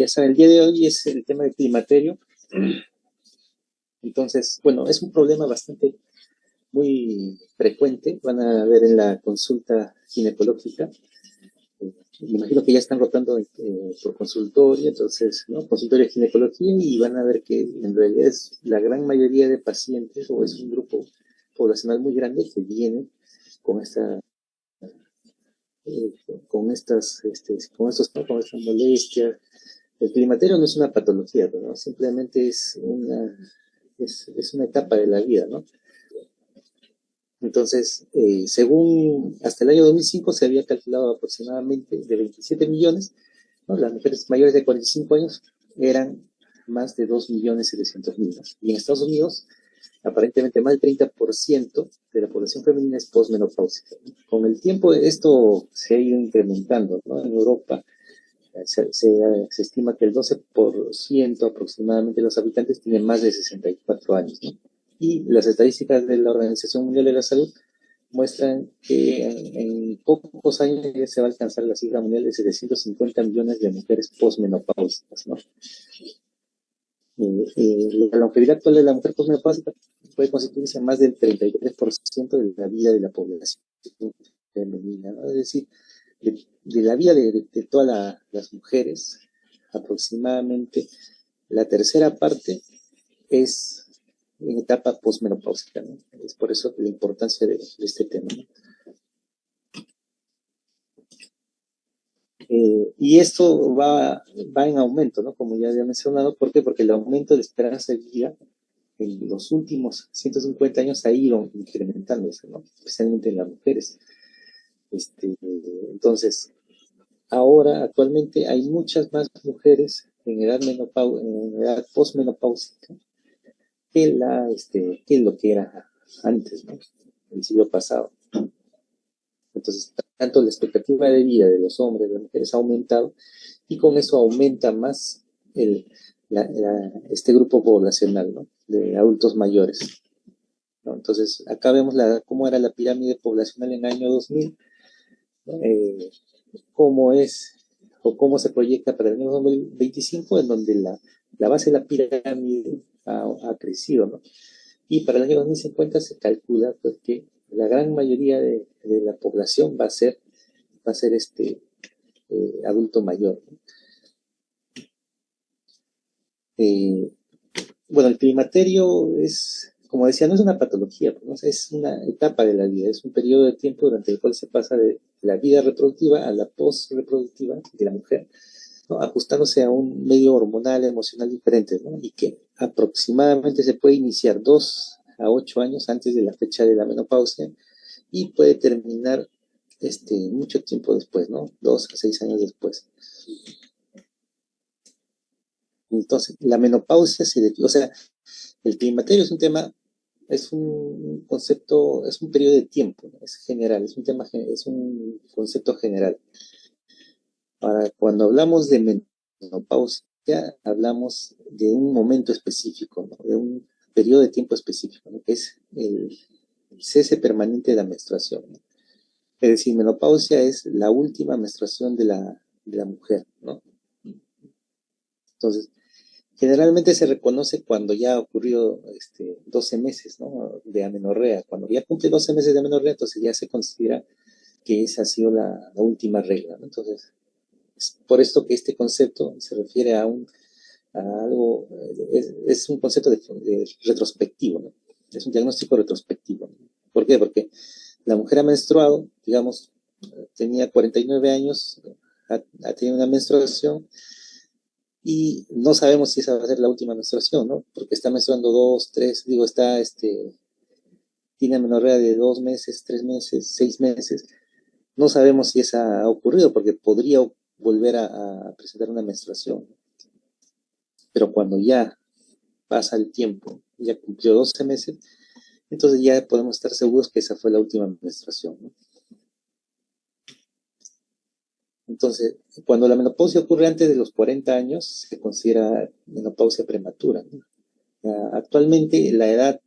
ya saben, el día de hoy es el tema del climaterio. Entonces, bueno, es un problema bastante muy frecuente. Van a ver en la consulta ginecológica. Imagino que ya están rotando por consultorio, entonces, ¿no? Consultorio de ginecología, y van a ver que en realidad es la gran mayoría de pacientes, o es un grupo poblacional muy grande que viene con esta eh, con estas molestias. El climaterio no es una patología, ¿no? Simplemente es una etapa de la vida, ¿no? Entonces, según hasta el año 2005 se había calculado aproximadamente de 27 millones, ¿no? Las mujeres mayores de 45 años eran más de 2.700.000, ¿no? Y en Estados Unidos, aparentemente más del 30% de la población femenina es posmenopáusica, ¿no? Con el tiempo esto se ha ido incrementando, ¿no? En Europa se estima que el 12% aproximadamente de los habitantes tienen más de 64 años, ¿no? Y las estadísticas de la Organización Mundial de la Salud muestran que en pocos años ya se va a alcanzar la cifra mundial de 750 millones de mujeres posmenopáusicas, ¿no? La longevidad actual de la mujer posmenopáusica puede constituirse más del 33% de la vida de la población femenina, ¿no? Es decir, de la vida de todas las mujeres, aproximadamente la tercera parte es en etapa posmenopáusica, ¿no? Es por eso la importancia de este tema, ¿no? Y esto va en aumento, ¿no? Como ya había mencionado. ¿Por qué? Porque el aumento de esperanza de vida en los últimos 150 años ha ido incrementándose, ¿no? Especialmente en las mujeres. Entonces, ahora, actualmente, hay muchas más mujeres en edad posmenopáusica que lo que era antes, ¿no? El siglo pasado. Entonces, tanto la expectativa de vida de los hombres y de las mujeres ha aumentado, y con eso aumenta más este grupo poblacional, ¿no? De adultos mayores, ¿no? Entonces, acá vemos cómo era la pirámide poblacional en el año 2000, ¿no? Cómo es o cómo se proyecta para el año 2025, en donde la base de la pirámide ha crecido, ¿no? Y para el año 2050 se calcula, pues, que la gran mayoría de la población va a ser adulto mayor, ¿no? Bueno, el climaterio es, como decía, no es una patología, ¿no? Es una etapa de la vida, es un periodo de tiempo durante el cual se pasa de la vida reproductiva a la post-reproductiva de la mujer, ¿no? Ajustándose a un medio hormonal, emocional diferente, ¿no? Y que aproximadamente se puede iniciar 2 a 8 años antes de la fecha de la menopausia, y puede terminar mucho tiempo después, ¿no? 2 a 6 años después. Entonces, la menopausia o sea, el climaterio es un concepto, es un periodo de tiempo, ¿no? Es general, es un concepto general. Cuando hablamos de menopausia, hablamos de un momento específico, ¿no? De un periodo de tiempo específico, ¿no? Que es el cese permanente de la menstruación, ¿no? Es decir, menopausia es la última menstruación de la mujer, ¿no? Entonces, generalmente se reconoce cuando ya ha ocurrido 12 meses, ¿no? De amenorrea. Cuando ya cumple 12 meses de amenorrea, entonces ya se considera que esa ha sido la última regla, ¿no? Entonces, es por esto que este concepto se refiere a algo, es un concepto de retrospectivo, ¿no? Es un diagnóstico retrospectivo, ¿no? ¿Por qué? Porque la mujer ha menstruado, digamos, tenía 49 años, ha tenido una menstruación, y no sabemos si esa va a ser la última menstruación, ¿no? Porque está menstruando 2, 3, digo, tiene amenorrea de 2 meses, 3 meses, 6 meses. No sabemos si esa ha ocurrido, porque podría volver a presentar una menstruación. Pero cuando ya pasa el tiempo, ya cumplió 12 meses, entonces ya podemos estar seguros que esa fue la última menstruación, ¿no? Entonces, cuando la menopausia ocurre antes de los 40 años, se considera menopausia prematura, ¿no? Actualmente la edad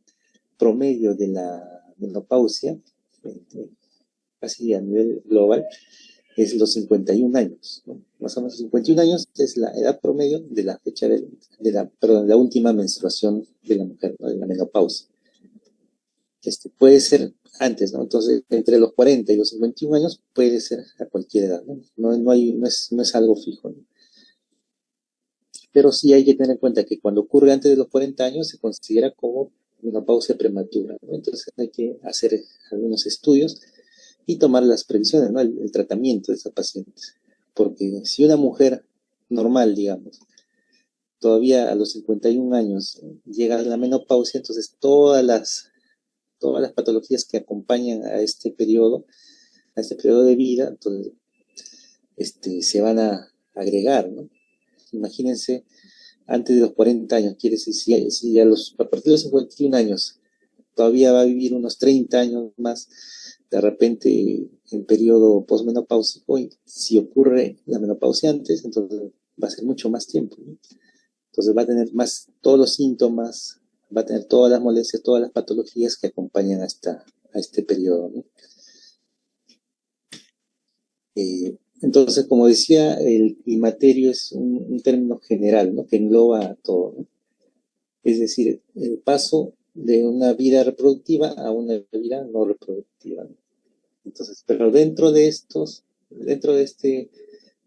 promedio de la menopausia, casi a nivel global, es los 51 años, ¿no? Más o menos 51 años es la edad promedio de la fecha perdón, la última menstruación de la mujer, ¿no? De la menopausia. Puede ser antes, ¿no? Entonces, entre los 40 y los 51 años puede ser a cualquier edad, ¿no? No es algo fijo, ¿no? Pero sí hay que tener en cuenta que cuando ocurre antes de los 40 años se considera como menopausia prematura, ¿no? Entonces hay que hacer algunos estudios y tomar las previsiones, ¿no? El tratamiento de esa paciente. Porque si una mujer normal, digamos, todavía a los 51 años llega a la menopausia, entonces todas las patologías que acompañan a este periodo de vida, entonces se van a agregar, ¿no? Imagínense, antes de los 40 años, quiere decir, si a partir de los 51 años todavía va a vivir unos 30 años más, de repente en periodo posmenopáusico, y si ocurre la menopausia antes, entonces va a ser mucho más tiempo, ¿no? Entonces va a tener todos los síntomas, va a tener todas las molestias, todas las patologías que acompañan a este periodo, ¿no? Entonces, como decía, el climaterio es un término general, ¿no? Que engloba a todo, ¿no? Es decir, el paso de una vida reproductiva a una vida no reproductiva, ¿no? Entonces, pero dentro de este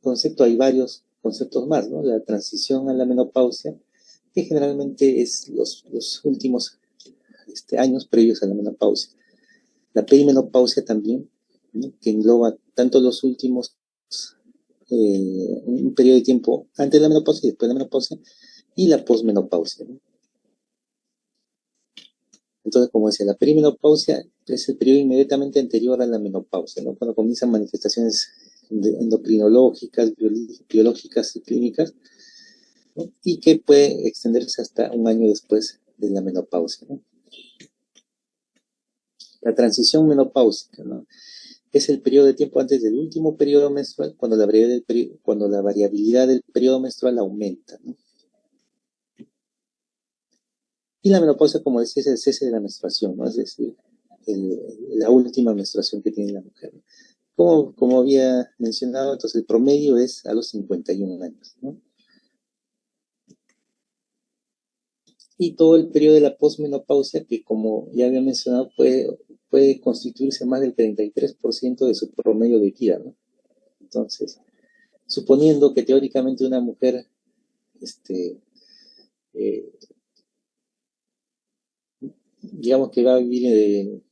concepto hay varios conceptos más, ¿no? La transición a la menopausia, que generalmente es los últimos años previos a la menopausia. La perimenopausia también, ¿no? Que engloba tanto los últimos un periodo de tiempo antes de la menopausia y después de la menopausia, y la posmenopausia, ¿no? Entonces, como decía, la perimenopausia es el periodo inmediatamente anterior a la menopausia, ¿no? Cuando comienzan manifestaciones endocrinológicas, biológicas y clínicas, ¿no? Y que puede extenderse hasta un año después de la menopausia, ¿no? La transición menopáusica, ¿no? Es el periodo de tiempo antes del último periodo menstrual, cuando la variabilidad del periodo menstrual aumenta, ¿no? Y la menopausia, como decía, es el cese de la menstruación, ¿no? Es decir, la última menstruación que tiene la mujer, ¿no? Como había mencionado, entonces el promedio es a los 51 años, ¿no? Y todo el periodo de la posmenopausia, que como ya había mencionado, puede constituirse más del 33% de su promedio de vida, ¿no? Entonces, suponiendo que teóricamente una mujer eh, digamos que va a vivir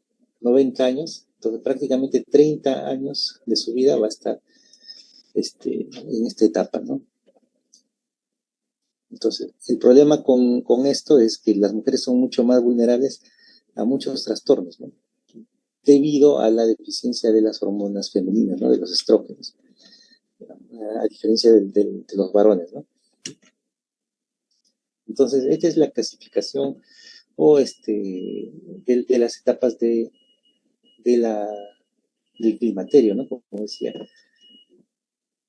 90 años, entonces prácticamente 30 años de su vida va a estar en esta etapa, ¿no? Entonces, el problema con esto es que las mujeres son mucho más vulnerables a muchos trastornos, ¿no? Debido a la deficiencia de las hormonas femeninas, ¿no? De los estrógenos, a diferencia de los varones, ¿no? Entonces, esta es la clasificación o de las etapas del climaterio, ¿no? Como decía.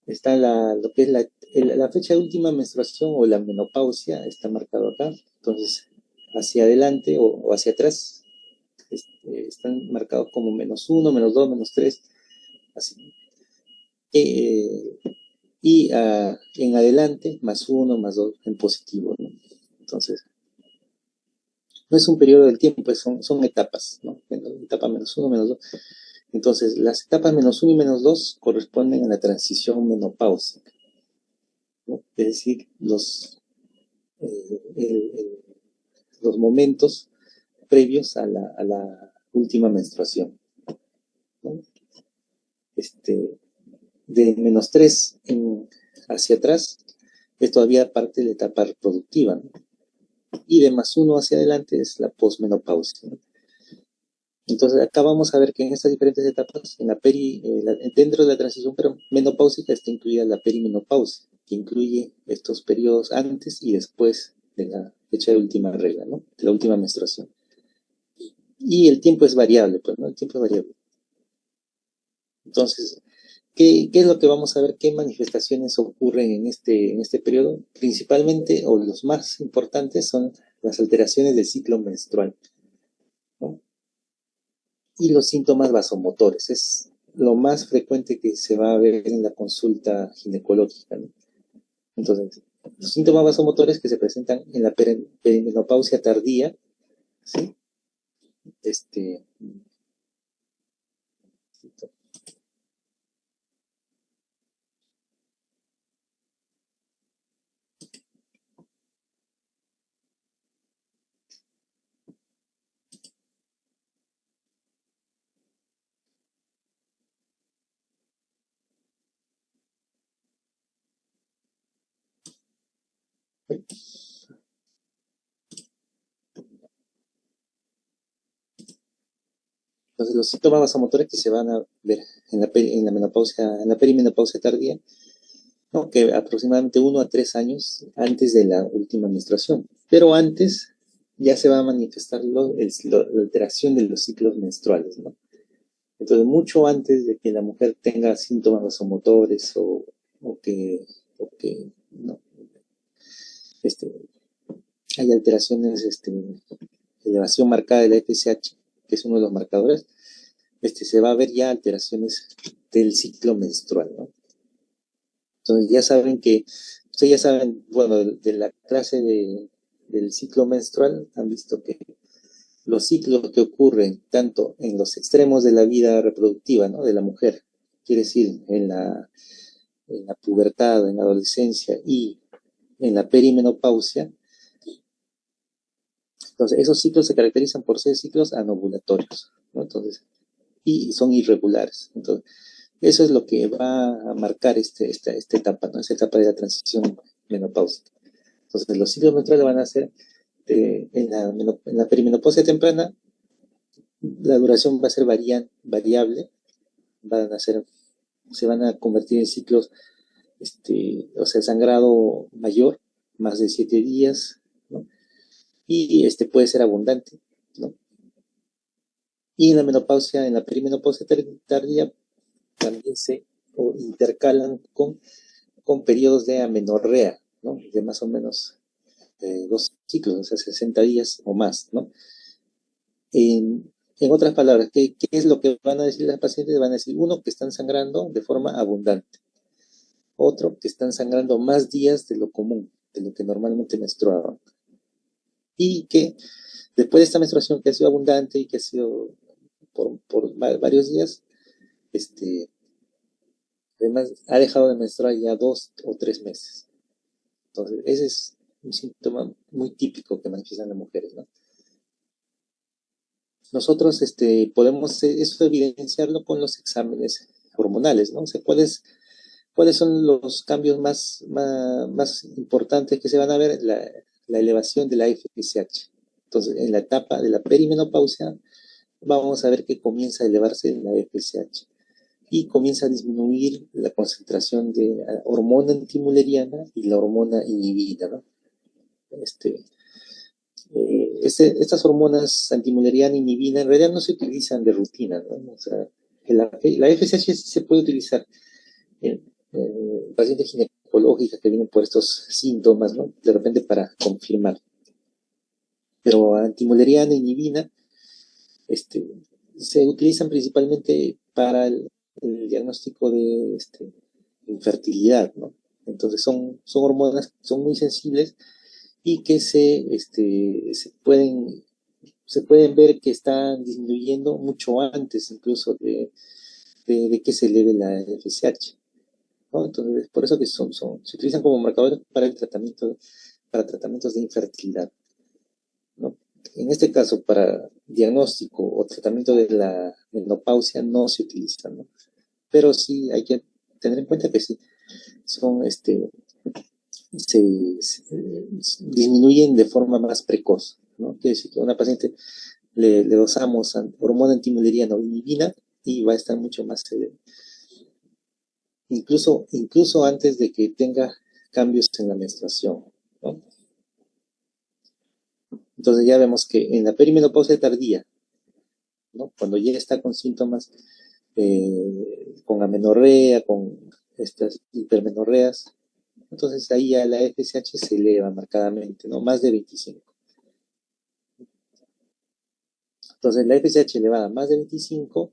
Está lo que es la fecha de última menstruación o la menopausia, está marcado acá. Entonces, hacia adelante o hacia atrás están marcados como -1, -2, -3, así. Y en adelante, +1, +2 en positivo, ¿no? Entonces, no es un periodo del tiempo, son etapas, ¿no? Etapa -1, -2. Entonces, las etapas -1 y -2 corresponden a la transición menopáusica, ¿no? Es decir, los momentos previos a la última menstruación, ¿no? De -3 hacia atrás es todavía parte de la etapa reproductiva, ¿no? Y de +1 hacia adelante es la posmenopausia, ¿no? Entonces acá vamos a ver que en estas diferentes etapas, dentro de la transición menopáusica está incluida la perimenopausia, que incluye estos periodos antes y después de la fecha de última regla, ¿no? De la última menstruación. Y el tiempo es variable, pues, ¿no? El tiempo es variable. Entonces, ¿qué es lo que vamos a ver? ¿Qué manifestaciones ocurren en este periodo? Principalmente, o los más importantes, son las alteraciones del ciclo menstrual, ¿no? Y los síntomas vasomotores. lo más frecuente que se va a ver en la consulta ginecológica, ¿no? Entonces, los síntomas vasomotores que se presentan en la perimenopausia tardía, ¿sí? Este, entonces, los síntomas vasomotores que se van a ver en la menopausia, en la perimenopausia tardía, ¿no? Que aproximadamente 1 a 3 años antes de la última menstruación. Pero antes ya se va a manifestar la alteración de los ciclos menstruales, ¿no? Entonces, mucho antes de que la mujer tenga síntomas vasomotores o que, no, este, hay alteraciones, elevación marcada de la FSH, que es uno de los marcadores, se va a ver ya alteraciones del ciclo menstrual, ¿no? Entonces ya saben que, ustedes ya saben, bueno, de la clase del ciclo menstrual, han visto que los ciclos que ocurren tanto en los extremos de la vida reproductiva, ¿no? De la mujer, quiere decir, en la pubertad, en la adolescencia y en la perimenopausia. Entonces, esos ciclos se caracterizan por ser ciclos anovulatorios, ¿no? Entonces, y son irregulares. Entonces, eso es lo que va a marcar esta etapa, ¿no? Esta etapa de la transición menopáusica. Entonces, los ciclos menstruales van a ser en la perimenopausia temprana, la duración va a ser variable, se van a convertir en ciclos, o sea, sangrado mayor, más de 7 días, ¿no? Y puede ser abundante, ¿no? Y en la menopausia, en la perimenopausia tardía, también se intercalan con periodos de amenorrea, ¿no? De más o menos 2 ciclos, o sea, 60 días o más, ¿no? En otras palabras, ¿qué es lo que van a decir las pacientes? Van a decir, uno, que están sangrando de forma abundante, otro, que están sangrando más días de lo común, de lo que normalmente menstruaban, y que después de esta menstruación que ha sido abundante y que ha sido por varios días, además ha dejado de menstruar ya 2 o 3 meses. Entonces, ese es un síntoma muy típico que manifiestan las mujeres, ¿no? Nosotros podemos eso evidenciarlo con los exámenes hormonales, ¿no? O sea, ¿cuáles son los cambios más importantes que se van a ver? La elevación de la FSH. Entonces, en la etapa de la perimenopausia, vamos a ver que comienza a elevarse la FSH y comienza a disminuir la concentración de hormona antimuleriana y la hormona inhibida, ¿no? Estas hormonas antimuleriana y inhibina en realidad no se utilizan de rutina, ¿no? O sea, la FSH sí se puede utilizar en pacientes ginecológicas que vienen por estos síntomas, ¿no? De repente para confirmar. Pero antimuleriana e inhibina se utilizan principalmente para el diagnóstico de infertilidad, ¿no? Entonces son hormonas, son muy sensibles y que se pueden ver que están disminuyendo mucho antes incluso de que se eleve la FSH, ¿no? Entonces, por eso que se utilizan como marcadores para el tratamiento, para tratamientos de infertilidad, ¿no? En este caso, para diagnóstico o tratamiento de la menopausia no se utilizan, ¿no? Pero sí hay que tener en cuenta que sí, son, disminuyen de forma más precoz, ¿no? Quiere decir que a una paciente le dosamos hormona antimuleriana o inhibina y va a estar mucho más severo. Incluso antes de que tenga cambios en la menstruación, ¿no? Entonces ya vemos que en la perimenopausia tardía, ¿no? Cuando ya está con síntomas, con amenorrea, con estas hipermenorreas, entonces ahí ya la FSH se eleva marcadamente, ¿no? Más de 25. Entonces la FSH elevada más de 25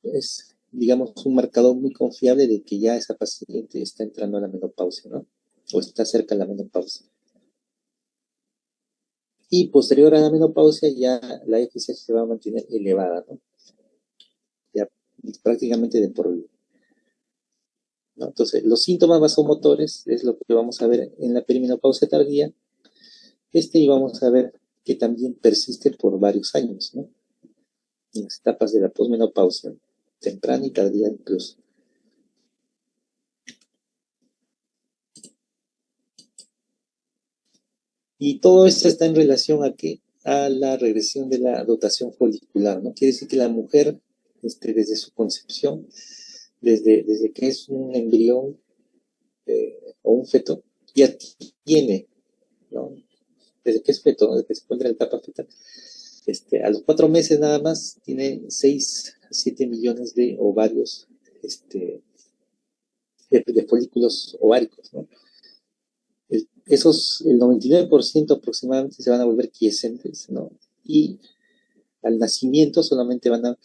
es digamos, un marcador muy confiable de que ya esa paciente está entrando a la menopausia, ¿no? O está cerca de la menopausia. Y posterior a la menopausia ya la FSH se va a mantener elevada, ¿no? Ya prácticamente de por vida, ¿no? Entonces, los síntomas vasomotores es lo que vamos a ver en la perimenopausia tardía. Y vamos a ver que también persiste por varios años, ¿no? En las etapas de la posmenopausia, temprana y tardía incluso. Y todo esto está en relación a que a la regresión de la dotación folicular, ¿no? Quiere decir que la mujer, desde su concepción, desde que es un embrión o un feto, ya tiene, ¿no? Desde que es feto, ¿no? Desde que se encuentra en la etapa fetal, a los 4 meses nada más tiene 6 a 7 millones de ovarios, de folículos ováricos, ¿no? El 99% aproximadamente se van a volver quiescentes, ¿no? Y al nacimiento solamente van a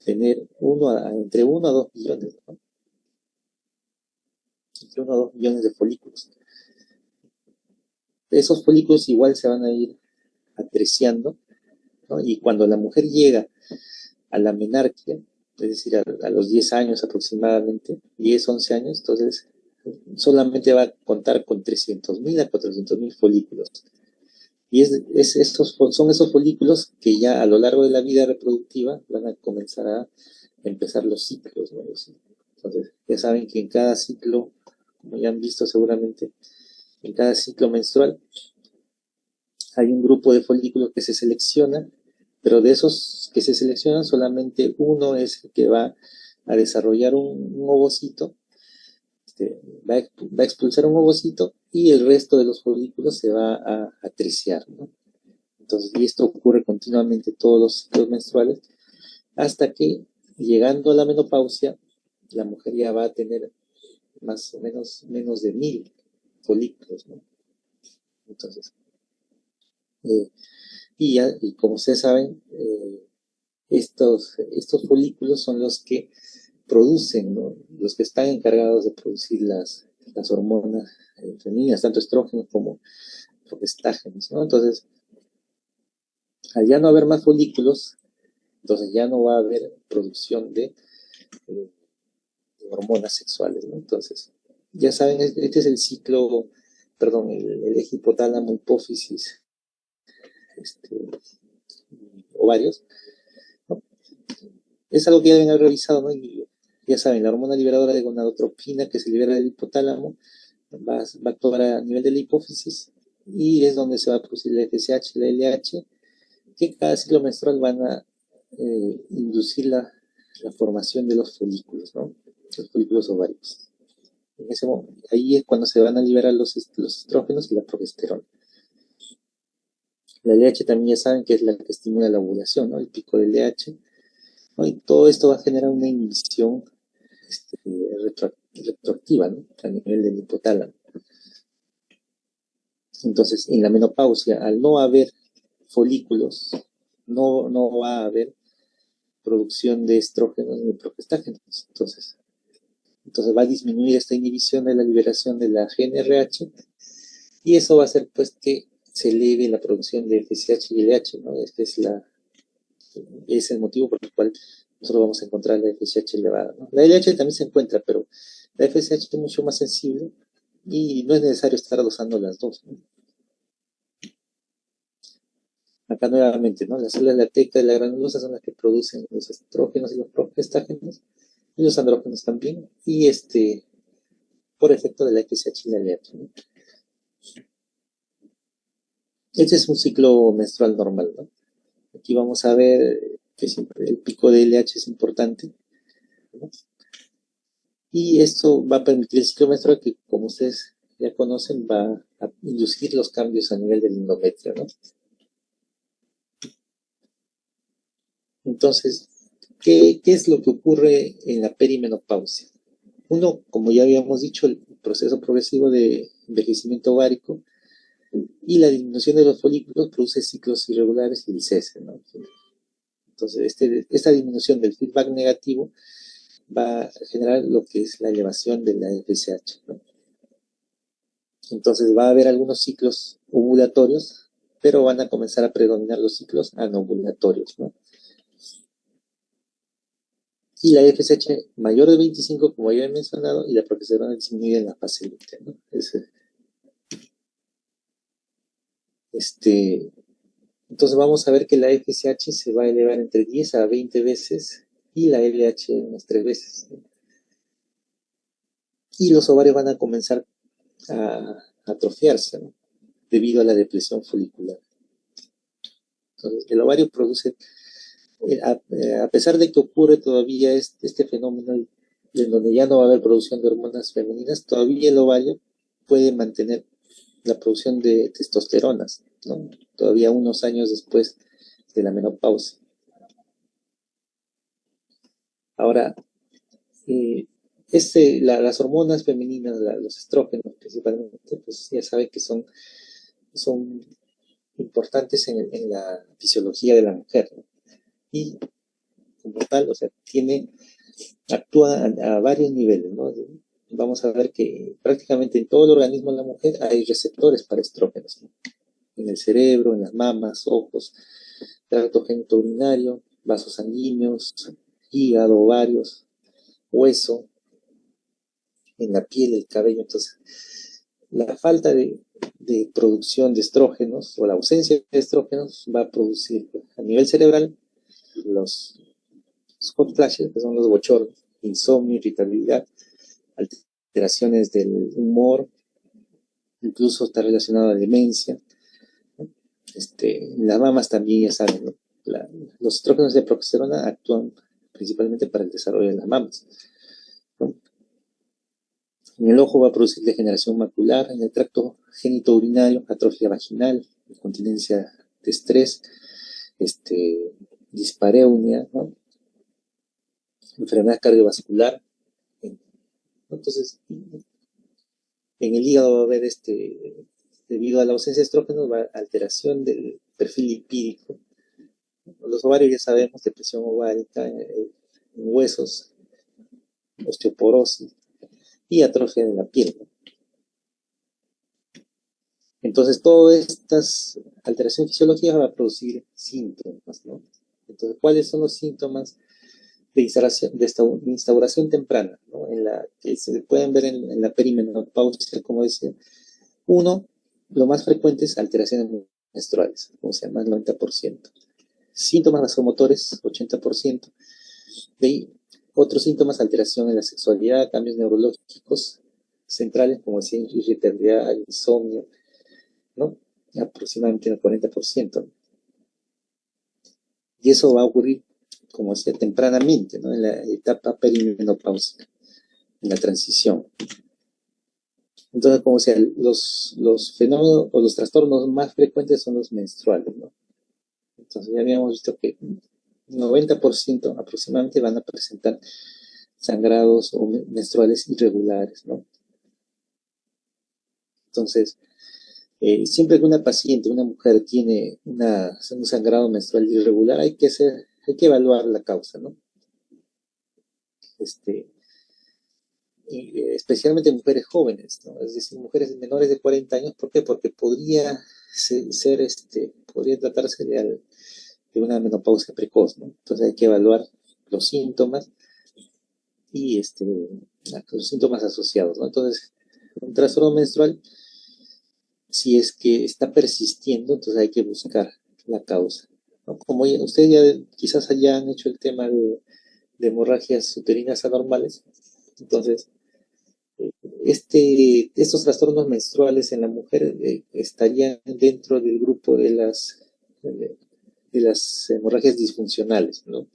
tener entre 1 a 2 millones, ¿no? Entre 1 a 2 millones de folículos. Esos folículos igual se van a ir apreciando, ¿no? Y cuando la mujer llega a la menarquia, es decir, a los 10 años aproximadamente, 10, 11 años, entonces solamente va a contar con 300.000 a 400.000 folículos. Y son esos folículos que ya a lo largo de la vida reproductiva van a comenzar a empezar los ciclos, ¿no? Entonces, ya saben que en cada ciclo, como ya han visto seguramente, en cada ciclo menstrual hay un grupo de folículos que se selecciona, pero de esos que se seleccionan solamente uno es el que va a desarrollar un ovocito, va a expulsar un ovocito y el resto de los folículos se va a triciar, ¿no? Entonces, y esto ocurre continuamente todos los ciclos menstruales, hasta que llegando a la menopausia, la mujer ya va a tener más o menos de 1.000 folículos, ¿no? Entonces, y como ustedes saben, estos folículos son los que producen, ¿no? Los que están encargados de producir las hormonas femeninas, tanto estrógenos como progestágenos, ¿no? Entonces, al ya no haber más folículos, entonces ya no va a haber producción de hormonas sexuales, ¿no? Entonces, ya saben, este es el ciclo, perdón, el eje hipotálamo, hipófisis, ovarios, ¿no? Es algo que ya deben haber revisado, ¿no? Y ya saben, la hormona liberadora de gonadotropina que se libera del hipotálamo va a actuar a nivel de la hipófisis y es donde se va a producir la FSH y la LH, que cada ciclo menstrual van a inducir la formación de los folículos, ¿no? Los folículos ováricos. Ahí es cuando se van a liberar los estrógenos y la progesterona. La LH también ya saben que es la que estimula la ovulación, ¿no? El pico de LH, ¿no? Y todo esto va a generar una inhibición retroactiva, ¿no? A nivel del hipotálamo. Entonces, en la menopausia, al no haber folículos, no va a haber producción de estrógenos ni progestágenos. Entonces va a disminuir esta inhibición de la liberación de la GnRH y eso va a hacer pues que se eleve la producción de FSH y LH, ¿no? Es el motivo por el cual nosotros vamos a encontrar la FSH elevada, ¿no? La LH también se encuentra, pero la FSH es mucho más sensible y no es necesario estar dosando las dos, ¿no? Acá nuevamente, ¿no? Las células de la teca y la granulosa son las que producen los estrógenos y los progestágenos y los andrógenos también, y por efecto de la FSH y la LH, ¿no? Este es un ciclo menstrual normal, ¿no? Aquí vamos a ver que siempre el pico de LH es importante, ¿no? Y esto va a permitir el ciclo menstrual que, como ustedes ya conocen, va a inducir los cambios a nivel del endometrio, ¿no? Entonces, ¿qué es lo que ocurre en la perimenopausia? Uno, como ya habíamos dicho, el proceso progresivo de envejecimiento ovárico y la disminución de los folículos produce ciclos irregulares y el cese, ¿no? Entonces, esta disminución del feedback negativo va a generar lo que es la elevación de la FSH, ¿no? Entonces va a haber algunos ciclos ovulatorios, pero van a comenzar a predominar los ciclos anovulatorios, ¿no? Y la FSH mayor de 25, como ya he mencionado, y la progesterona disminuye en la fase lútea, ¿no? Entonces vamos a ver que la FSH se va a elevar entre 10 a 20 veces y la LH unas 3 veces, ¿no? Y los ovarios van a comenzar a atrofiarse, ¿no? Debido a la depresión folicular. Entonces, el ovario produce, a pesar de que ocurre todavía este fenómeno en donde ya no va a haber producción de hormonas femeninas, todavía el ovario puede mantener la producción de testosteronas, ¿no? Todavía unos años después de la menopausia. Ahora, las hormonas femeninas, los estrógenos principalmente, pues ya sabe que son importantes en la fisiología de la mujer, ¿no? Y como tal, o sea, actúa a varios niveles, ¿no? Vamos a ver que prácticamente en todo el organismo de la mujer hay receptores para estrógenos, ¿no? En el cerebro, en las mamas, ojos, tracto genitourinario, vasos sanguíneos, hígado, ovarios, hueso, en la piel, el cabello. Entonces, la falta de producción de estrógenos o la ausencia de estrógenos va a producir a nivel cerebral los hot flashes, que son los bochornos, insomnio, irritabilidad, alteraciones del humor, incluso está relacionado a la demencia, ¿no? Las mamas también, ya saben, ¿no? Los estrógenos de progesterona actúan principalmente para el desarrollo de las mamas, ¿no? En el ojo va a producir degeneración macular, en el tracto genitourinario, atrofia vaginal, incontinencia de estrés, dispareunia, ¿no? Enfermedad cardiovascular. Entonces, en el hígado va a haber, debido a la ausencia de estrógenos, va a alteración del perfil lipídico. Los ovarios ya sabemos, depresión ovárica, en huesos, osteoporosis y atrofia de la piel, ¿no? Entonces, todas estas alteraciones fisiológicas van a producir síntomas, ¿no? Entonces, ¿cuáles son los síntomas de instauración temprana, ¿no? En la que se pueden ver en la perimenopausia, como decía? Uno, lo más frecuente es alteraciones menstruales, como se llama el 90%. Síntomas vasomotores, 80%. De ahí, otros síntomas, alteración en la sexualidad, cambios neurológicos centrales, como decía, irritabilidad, insomnio, ¿no? Aproximadamente el 40%. Y eso va a ocurrir, como decía, tempranamente, ¿no? En la etapa perimenopáusica, en la transición. Entonces, como sea, los fenómenos o los trastornos más frecuentes son los menstruales, ¿no? Entonces, ya habíamos visto que 90% aproximadamente van a presentar sangrados o menstruales irregulares, ¿no? Entonces, siempre que una paciente, una mujer tiene un sangrado menstrual irregular, hay que evaluar la causa, ¿no? Especialmente mujeres jóvenes, ¿no? Es decir, mujeres menores de 40 años. ¿Por qué? Porque podría tratarse de una menopausia precoz, ¿no? Entonces hay que evaluar los síntomas y los síntomas asociados, ¿no? Entonces, un trastorno menstrual, si es que está persistiendo, entonces hay que buscar la causa, ¿no? Como ustedes ya quizás hayan hecho el tema de hemorragias uterinas anormales, entonces estos trastornos menstruales en la mujer estarían dentro del grupo de las hemorragias disfuncionales, ¿no?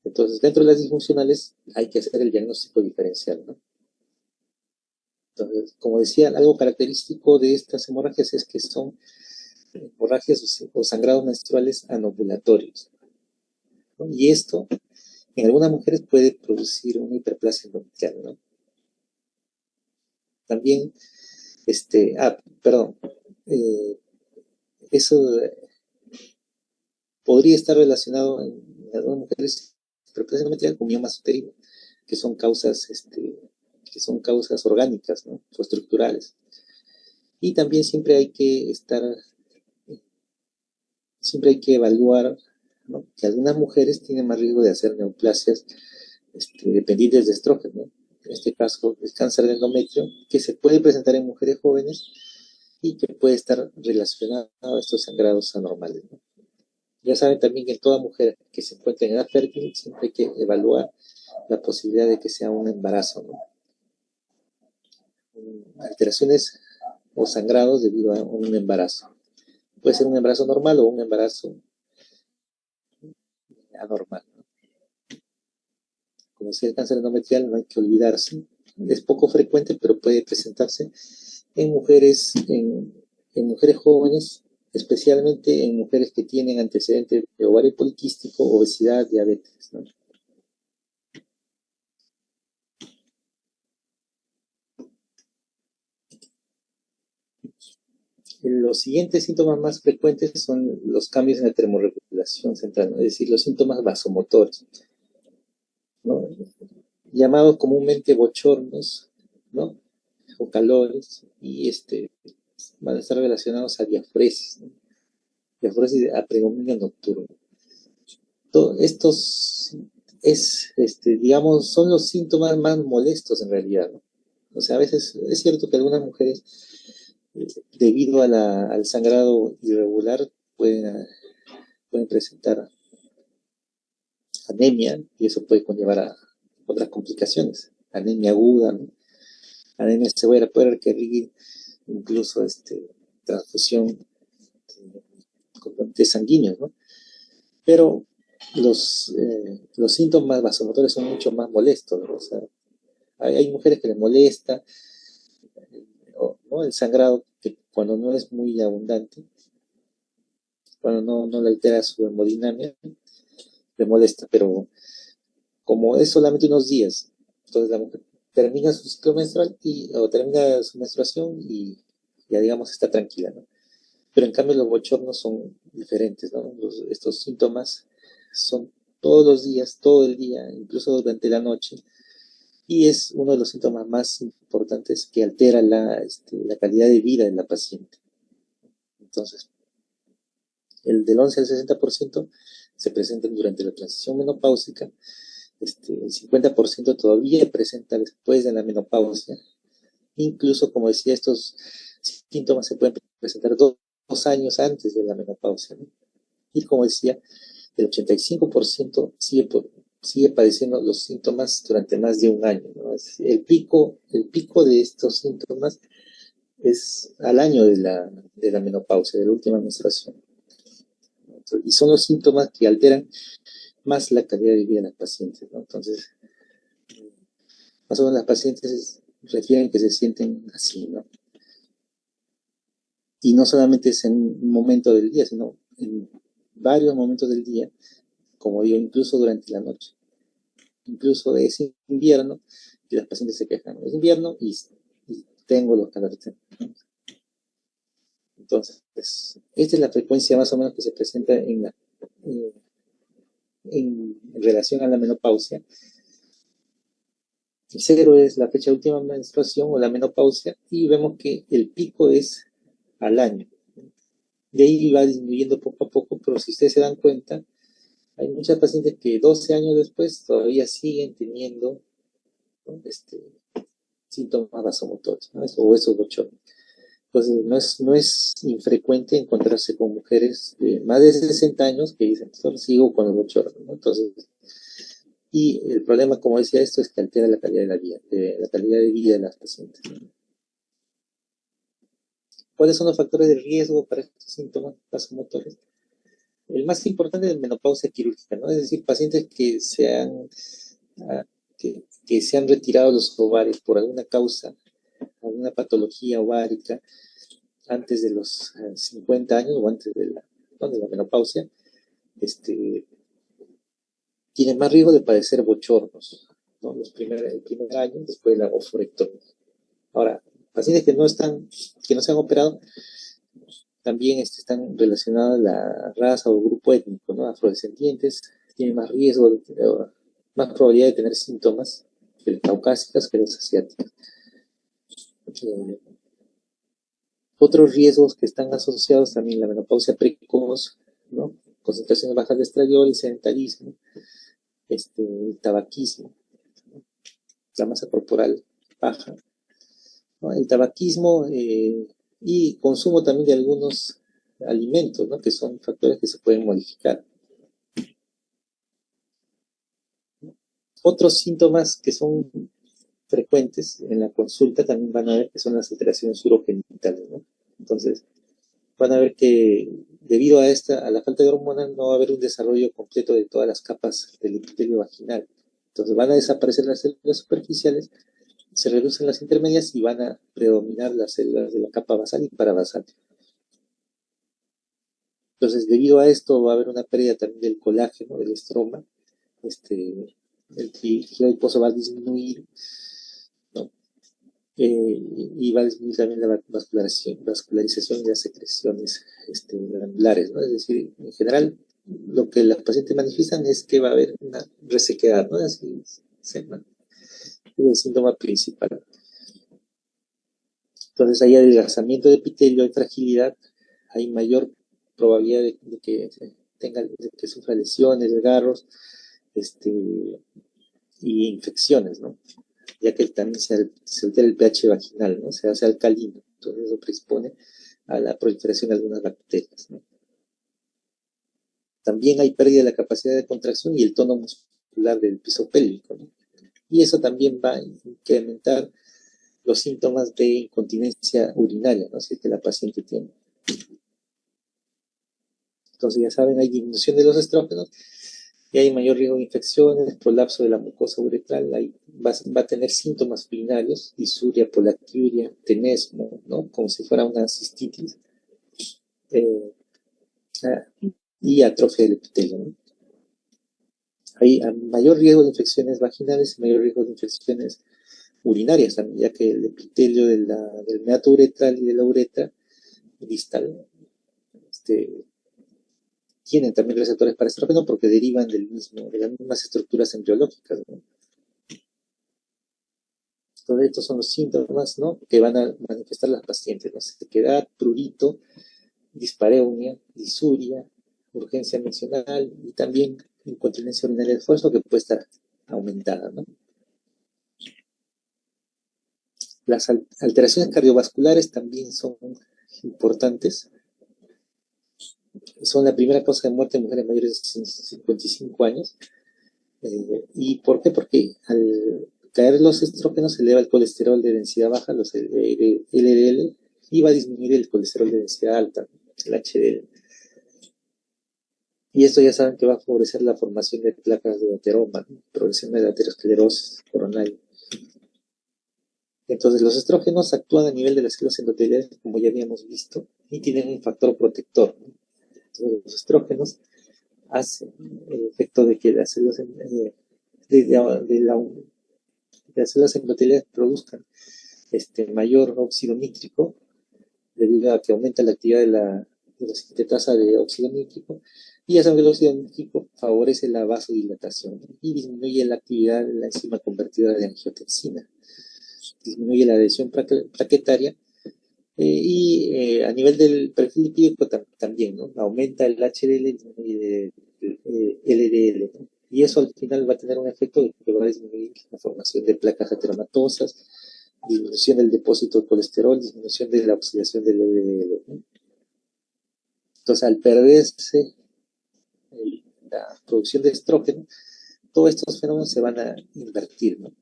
Entonces, dentro de las disfuncionales hay que hacer el diagnóstico diferencial, ¿no? Entonces, como decía, algo característico de estas hemorragias es que son hemorragias o sangrados menstruales anovulatorios, ¿no? Y esto, en algunas mujeres puede producir una hiperplasia endometrial, ¿no? También, perdón, eso podría estar relacionado en algunas mujeres hiperplasia endometrial con mioma uterino. que son causas, orgánicas, ¿no? O estructurales. Y también siempre hay que evaluar, ¿no? Que algunas mujeres tienen más riesgo de hacer neoplasias dependientes de estrógeno, ¿no? En este caso, el cáncer de endometrio, que se puede presentar en mujeres jóvenes y que puede estar relacionado a estos sangrados anormales, ¿no? Ya saben también que en toda mujer que se encuentre en edad fértil siempre hay que evaluar la posibilidad de que sea un embarazo, ¿no? Alteraciones o sangrados debido a un embarazo. Puede ser un embarazo normal o un embarazo anormal, ¿no? Como decía, el cáncer endometrial no hay que olvidarse. Es poco frecuente, pero puede presentarse en mujeres jóvenes, especialmente en mujeres que tienen antecedentes de ovario poliquístico, obesidad, diabetes, ¿no? Los siguientes síntomas más frecuentes son los cambios en la termorregulación central, ¿no? Es decir, los síntomas vasomotores, ¿no? Llamados comúnmente bochornos, ¿no? O calores, y van a estar relacionados a diafresis, ¿no? Diafresis a predominio nocturno. Estos digamos, son los síntomas más molestos en realidad, ¿no? O sea, a veces es cierto que algunas mujeres, debido al sangrado irregular, pueden presentar anemia y eso puede conllevar a otras complicaciones, anemia aguda, ¿no? Anemia severa, puede requerir incluso transfusión de sanguíneos, ¿no? Pero los síntomas vasomotores son mucho más molestos, ¿no? O sea, hay mujeres que les molesta, ¿no? El sangrado, que cuando no es muy abundante, cuando no le altera su hemodinamia, le molesta, pero como es solamente unos días, entonces la mujer termina su ciclo menstrual o termina su menstruación y ya digamos está tranquila, ¿no? Pero en cambio los bochornos son diferentes, ¿no? Estos síntomas son todos los días, todo el día, incluso durante la noche, y es uno de los síntomas más importantes que altera la calidad de vida de la paciente. Entonces, el del 11 al 60% se presentan durante la transición menopáusica, el 50% todavía presenta después de la menopausia. Incluso, como decía, estos síntomas se pueden presentar dos años antes de la menopausia, ¿no? Y como decía, el 85% sigue padeciendo los síntomas durante más de un año, ¿no? El pico de estos síntomas es al año de la menopausia, de la última menstruación. Y son los síntomas que alteran más la calidad de vida de las pacientes, ¿no? Entonces, más o menos las pacientes refieren que se sienten así, ¿no? Y no solamente es en un momento del día, sino en varios momentos del día, como digo, incluso durante la noche. Incluso es invierno y las pacientes se quejan, ¿no? Es invierno y tengo los calores, ¿no? Entonces, pues, esta es la frecuencia más o menos que se presenta en relación a la menopausia. El cero es la fecha de última menstruación o la menopausia, y vemos que el pico es al año. De ahí va disminuyendo poco a poco, pero si ustedes se dan cuenta, hay muchas pacientes que 12 años después todavía siguen teniendo, ¿no? Síntomas vasomotores, ¿no? O esos bochornos. Entonces, no es infrecuente encontrarse con mujeres de más de 60 años que dicen, sigo con los bochornos, ¿no? Entonces, y el problema, como decía esto, es que altera la calidad de vida de las pacientes, ¿no? ¿Cuáles son los factores de riesgo para estos síntomas vasomotores? El más importante es la menopausia quirúrgica, ¿no? Es decir, pacientes que se han retirado los ovarios por alguna causa, alguna patología ovárica, antes de los 50 años o antes de la menopausia, tienen más riesgo de padecer bochornos, ¿no? El primer año después de la oforectomía. Ahora, pacientes que no se han operado, también están relacionados a la raza o grupo étnico, ¿no? Afrodescendientes tienen más riesgo, más probabilidad de tener síntomas caucásicas que las asiáticas. Eh, Otros riesgos que están asociados también, la menopausia precoz, ¿no? Concentraciones bajas de estradiol, sedentarismo, el tabaquismo, ¿no? La masa corporal baja, ¿no? El tabaquismo y consumo también de algunos alimentos, ¿no? Que son factores que se pueden modificar. Otros síntomas que son frecuentes en la consulta también van a ver que son las alteraciones urogenitales, ¿no? Entonces, van a ver que debido a la falta de hormonas, no va a haber un desarrollo completo de todas las capas del epitelio vaginal. Entonces, van a desaparecer las células superficiales, se reducen las intermedias y van a predominar las células de la capa basal y parabasal. Entonces, debido a esto, va a haber una pérdida también del colágeno, del estroma, el tejido adiposo va a disminuir, ¿no? Y va a disminuir también la vascularización de las secreciones glandulares, ¿no? Es decir, en general, lo que las pacientes manifiestan es que va a haber una resequedad, ¿no? Así es el síntoma principal. Entonces hay adelgazamiento de epitelio, hay fragilidad, hay mayor probabilidad de que de que sufra lesiones, desgarros, y infecciones, ¿no? Ya que también se altera el pH vaginal, ¿no? Se hace alcalino, entonces eso predispone a la proliferación de algunas bacterias, ¿no? También hay pérdida de la capacidad de contracción y el tono muscular del piso pélvico, ¿no? Y eso también va a incrementar los síntomas de incontinencia urinaria, ¿no? Si es que la paciente tiene. Entonces, ya saben, hay disminución de los estrógenos y hay mayor riesgo de infecciones, prolapso de la mucosa uretral, va a tener síntomas urinarios, disuria, polacturia, tenesmo, ¿no? Como si fuera una cistitis, y atrofia del epitelio, ¿no? Hay mayor riesgo de infecciones vaginales y mayor riesgo de infecciones urinarias también, ya que el epitelio del meato uretral y de la uretra distal tienen también receptores para estrógeno porque derivan de las mismas estructuras embriológicas, ¿no? Todos estos son los síntomas, ¿no? Que van a manifestar las pacientes, ¿no? Sequedad, prurito, dispareunia, disuria, urgencia mencional y también incontinencia urinaria de esfuerzo que puede estar aumentada, ¿no? Las alteraciones cardiovasculares también son importantes. Son la primera causa de muerte en mujeres mayores de 55 años. ¿Y por qué? Porque al caer los estrógenos se eleva el colesterol de densidad baja, los LDL, y va a disminuir el colesterol de densidad alta, el HDL. Y esto ya saben que va a favorecer la formación de placas de ateroma, ¿no? Progresión de la aterosclerosis coronaria. Entonces, los estrógenos actúan a nivel de las células endoteliales, como ya habíamos visto, y tienen un factor protector, ¿no? Entonces, los estrógenos hacen el efecto de que las células las células endoteliales produzcan mayor óxido nítrico, debido a que aumenta la actividad de la sintetasa de óxido nítrico, y ya saben que el óxido nítrico favorece la vasodilatación, ¿no? Y disminuye la actividad de la enzima convertidora de angiotensina, disminuye la adhesión plaquetaria, y a nivel del perfil lipídico también, ¿no? Aumenta el HDL, disminuye el LDL, ¿no? Y eso al final va a tener un efecto de que va a disminuir la formación de placas ateromatosas, disminución del depósito de colesterol, disminución de la oxidación del LDL, ¿no? Entonces, al perderse la producción de estrógeno, todos estos fenómenos se van a invertir, ¿no?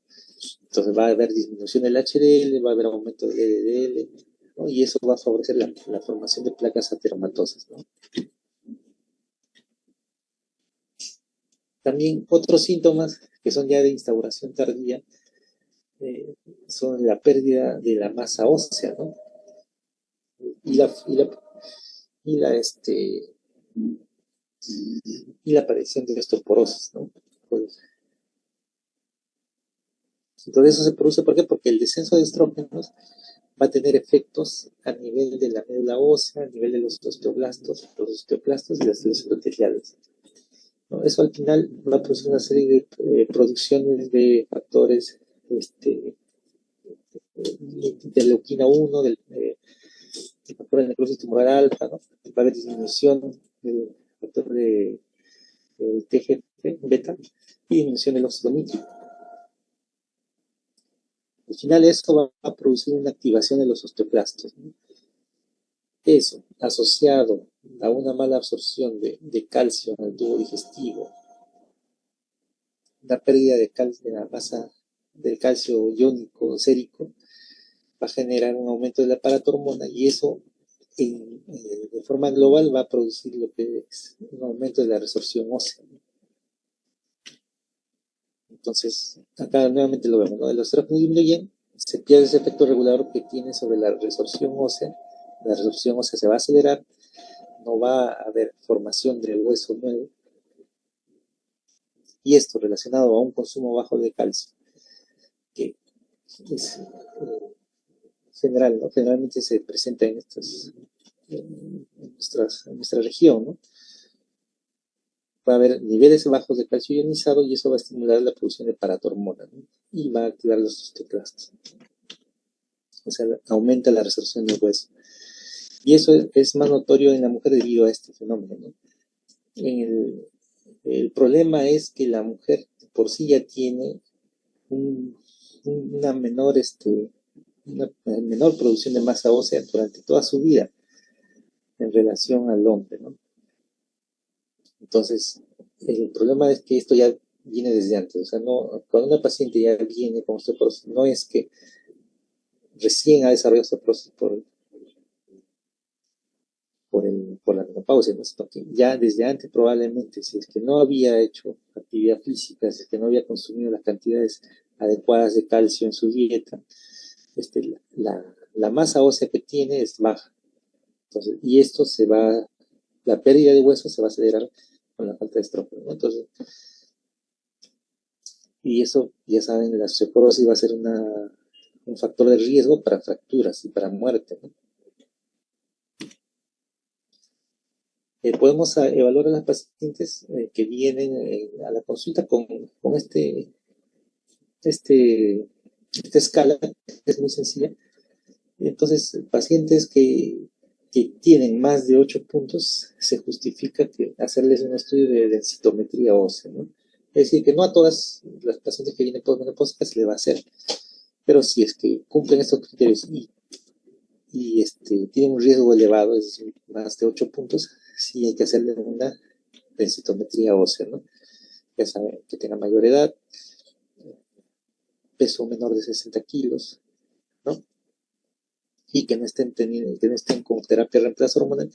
Entonces va a haber disminución del HDL, va a haber aumento del LDL, ¿no? Y eso va a favorecer la formación de placas ateromatosas, ¿no? También otros síntomas que son ya de instauración tardía son la pérdida de la masa ósea, ¿no? Y la, y la, y la, y la aparición de osteoporosis, ¿no? Pues, entonces eso se produce, ¿por qué? Porque el descenso de estrógenos va a tener efectos a nivel de la médula ósea, a nivel de los osteoblastos y las células endoteliales, ¿no? Eso al final va a producir una serie de producciones de factores este, interleuquina 1, del factor de necrosis tumoral alfa, ¿no? Va a haber disminución del factor de TGF beta y disminución del óxido nítrico. Al final esto va a producir una activación de los osteoclastos, ¿no? Eso, asociado a una mala absorción de calcio en el tubo digestivo, una pérdida de la masa del calcio iónico, sérico, va a generar un aumento de la paratormona y eso de forma global va a producir lo que es un aumento de la resorción ósea. Entonces, acá nuevamente lo vemos, ¿no? El estrógeno disminuye, se pierde ese efecto regulador que tiene sobre la resorción ósea se va a acelerar, no va a haber formación del hueso nuevo, y esto relacionado a un consumo bajo de calcio, que es general, ¿no? Generalmente se presenta en nuestra región, ¿no? Va a haber niveles bajos de calcio ionizado y eso va a estimular la producción de paratormona, ¿no? Y va a activar los osteoclastos. O sea, aumenta la resorción del hueso. Y eso es más notorio en la mujer debido a este fenómeno, ¿no? El problema es que la mujer por sí ya tiene una menor producción de masa ósea durante toda su vida en relación al hombre, ¿no? Entonces, el problema es que esto ya viene desde antes. O sea, no, cuando una paciente ya viene con osteoporosis, no es que recién ha desarrollado osteoporosis por la menopausia, ¿no? Sino que ya desde antes probablemente, si es que no había hecho actividad física, si es que no había consumido las cantidades adecuadas de calcio en su dieta, la masa ósea que tiene es baja. Entonces, y esto la pérdida de hueso se va a acelerar con la falta de estrógeno, ¿no? Entonces, y eso, ya saben, la osteoporosis va a ser un factor de riesgo para fracturas y para muerte, ¿no? Podemos evaluar a las pacientes que vienen a la consulta con esta escala, que es muy sencilla. Entonces, pacientes que tienen más de 8 puntos, se justifica hacerles un estudio de densitometría ósea, ¿no? Es decir, que no a todas las pacientes que vienen posmenopáusicas se le va a hacer, pero si es que cumplen estos criterios y tienen un riesgo elevado, es decir, más de 8 puntos, sí hay que hacerle una densitometría ósea, ¿no? Ya saben, que tenga mayor edad, peso menor de 60 kilos, ¿no? Y que no estén con terapia de reemplazo hormonal,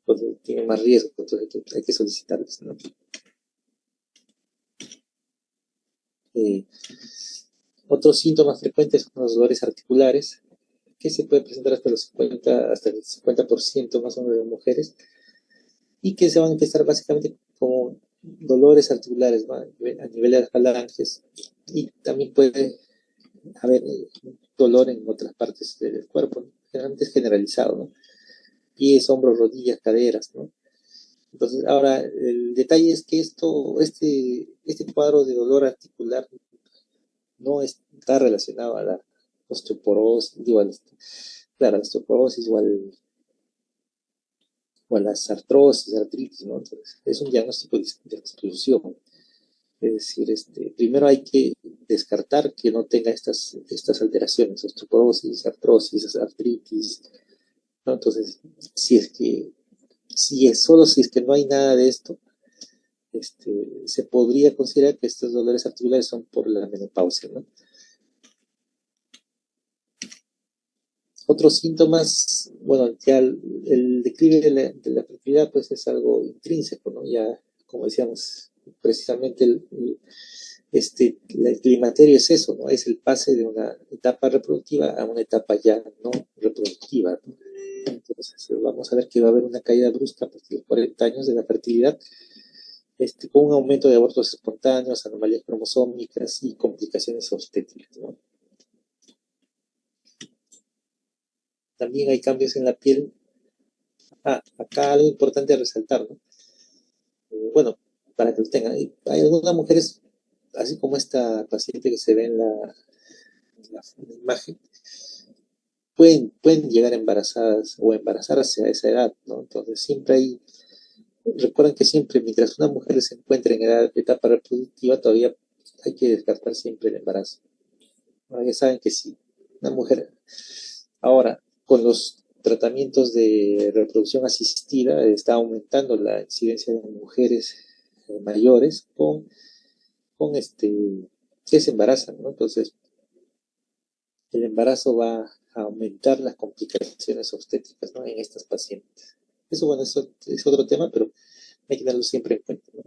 pues tienen más riesgo, entonces hay que solicitarles, ¿no? Otros síntomas frecuentes son los dolores articulares, que se puede presentar hasta el 50% más o menos de mujeres, y que se van a empezar básicamente como dolores articulares, ¿no? A nivel de las falanges, y también puede haber dolor en otras partes del cuerpo, ¿no? Generalmente es generalizado, ¿no? Pies, hombros, rodillas, caderas, ¿no? Entonces, ahora, el detalle es que este cuadro de dolor articular no está relacionado a la osteoporosis, claro, a la osteoporosis o a las artritis, ¿no? Entonces, es un diagnóstico de exclusión. Es decir, primero hay que descartar que no tenga estas alteraciones, osteoporosis, artrosis, artritis, ¿no? Entonces, solo si es que no hay nada de esto, se podría considerar que estos dolores articulares son por la menopausia, ¿no? Otros síntomas, bueno, ya el declive de la fertilidad pues es algo intrínseco, ¿no? Ya, como decíamos, precisamente el climaterio es eso, ¿no? Es el pase de una etapa reproductiva a una etapa ya no reproductiva, ¿no? Entonces vamos a ver que va a haber una caída brusca a partir de los 40 años de la fertilidad, con un aumento de abortos espontáneos, anomalías cromosómicas y complicaciones obstétricas, ¿no? También hay cambios en la piel. Acá algo importante a resaltar, ¿no? Bueno, para que lo tengan. Hay algunas mujeres así como esta paciente que se ve en la imagen, pueden llegar embarazadas o embarazarse a esa edad, ¿no? Entonces siempre hay, recuerden que siempre mientras una mujer se encuentre en etapa reproductiva, todavía hay que descartar siempre el embarazo. Ahora ya saben que si una mujer, ahora con los tratamientos de reproducción asistida está aumentando la incidencia de mujeres mayores con que se embarazan, ¿no? Entonces el embarazo va a aumentar las complicaciones obstétricas, ¿no? En estas pacientes. Eso, bueno, eso es otro tema, pero hay que tenerlo siempre en cuenta, ¿no?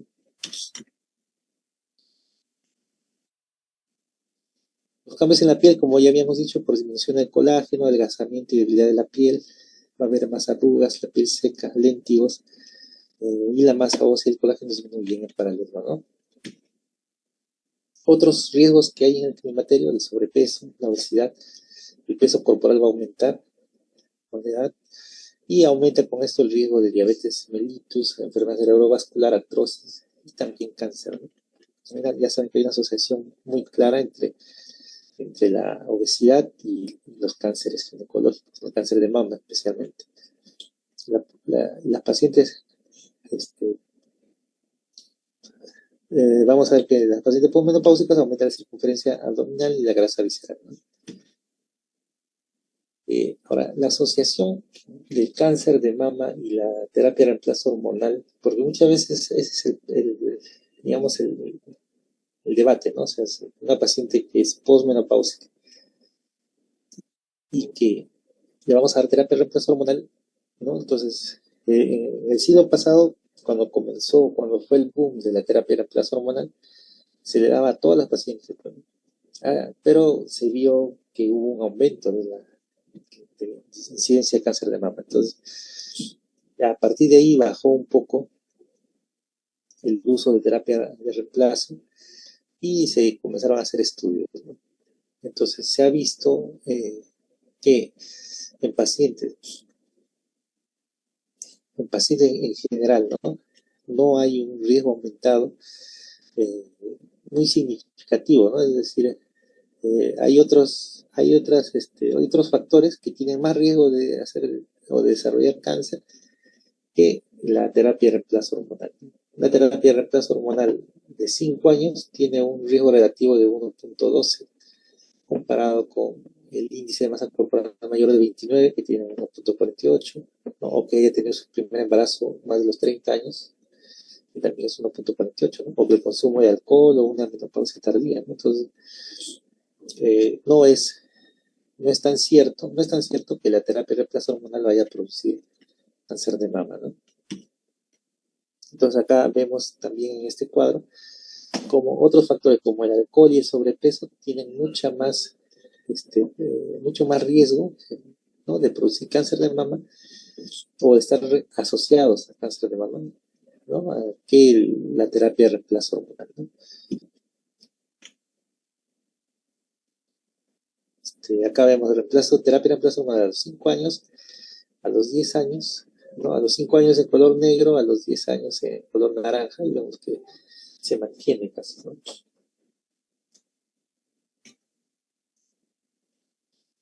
Los cambios en la piel, como ya habíamos dicho, por disminución del colágeno, adelgazamiento y debilidad de la piel, va a haber más arrugas, la piel seca, lentigos, y la masa ósea y el colágeno disminuyen en paralelo, ¿no? Otros riesgos que hay en el climaterio, el sobrepeso, la obesidad, el peso corporal va a aumentar con la edad y aumenta con esto el riesgo de diabetes mellitus, enfermedad cerebrovascular, artrosis y también cáncer, ¿no? Mira, ya saben que hay una asociación muy clara entre la obesidad y los cánceres ginecológicos, el cáncer de mama especialmente. Las pacientes, este, vamos a ver que las pacientes posmenopáusicas aumentan la circunferencia abdominal y la grasa visceral, ¿no? Ahora, la asociación del cáncer de mama y la terapia de reemplazo hormonal, porque muchas veces ese es digamos, el debate, ¿no? O sea, es una paciente que es posmenopáusica y que le vamos a dar terapia de reemplazo hormonal, ¿no? Entonces, en el siglo pasado, cuando fue el boom de la terapia de reemplazo hormonal, se le daba a todas las pacientes, pues, pero se vio que hubo un aumento de incidencia de cáncer de mama. Entonces, a partir de ahí bajó un poco el uso de terapia de reemplazo y se comenzaron a hacer estudios, ¿no? Entonces, se ha visto que en pacientes, en general, ¿no? No hay un riesgo aumentado eh, muy significativo, ¿no? Es decir, hay otros factores que tienen más riesgo de hacer o de desarrollar cáncer que la terapia de reemplazo hormonal. La terapia de reemplazo hormonal de 5 años tiene un riesgo relativo de 1.12 comparado con el índice de masa corporal mayor de 29 que tiene 1.48, ¿no? O que haya tenido su primer embarazo más de los 30 años, que también es 1.48, ¿no? O que el consumo de alcohol o una menopausia tardía, ¿no? Entonces, eh, no es no es tan cierto que la terapia de reemplazo hormonal vaya a producir cáncer de mama, ¿no? Entonces acá vemos también en este cuadro como otros factores como el alcohol y el sobrepeso tienen mucho más riesgo, ¿no? De producir cáncer de mama o de estar asociados a cáncer de mama, ¿no? Que la terapia de reemplazo hormonal, ¿no? Acá vemos terapia de reemplazo hormonal a los 5 años, a los 10 años, ¿no? A los 5 años en color negro, a los 10 años en color naranja, y vemos que se mantiene casi, ¿no?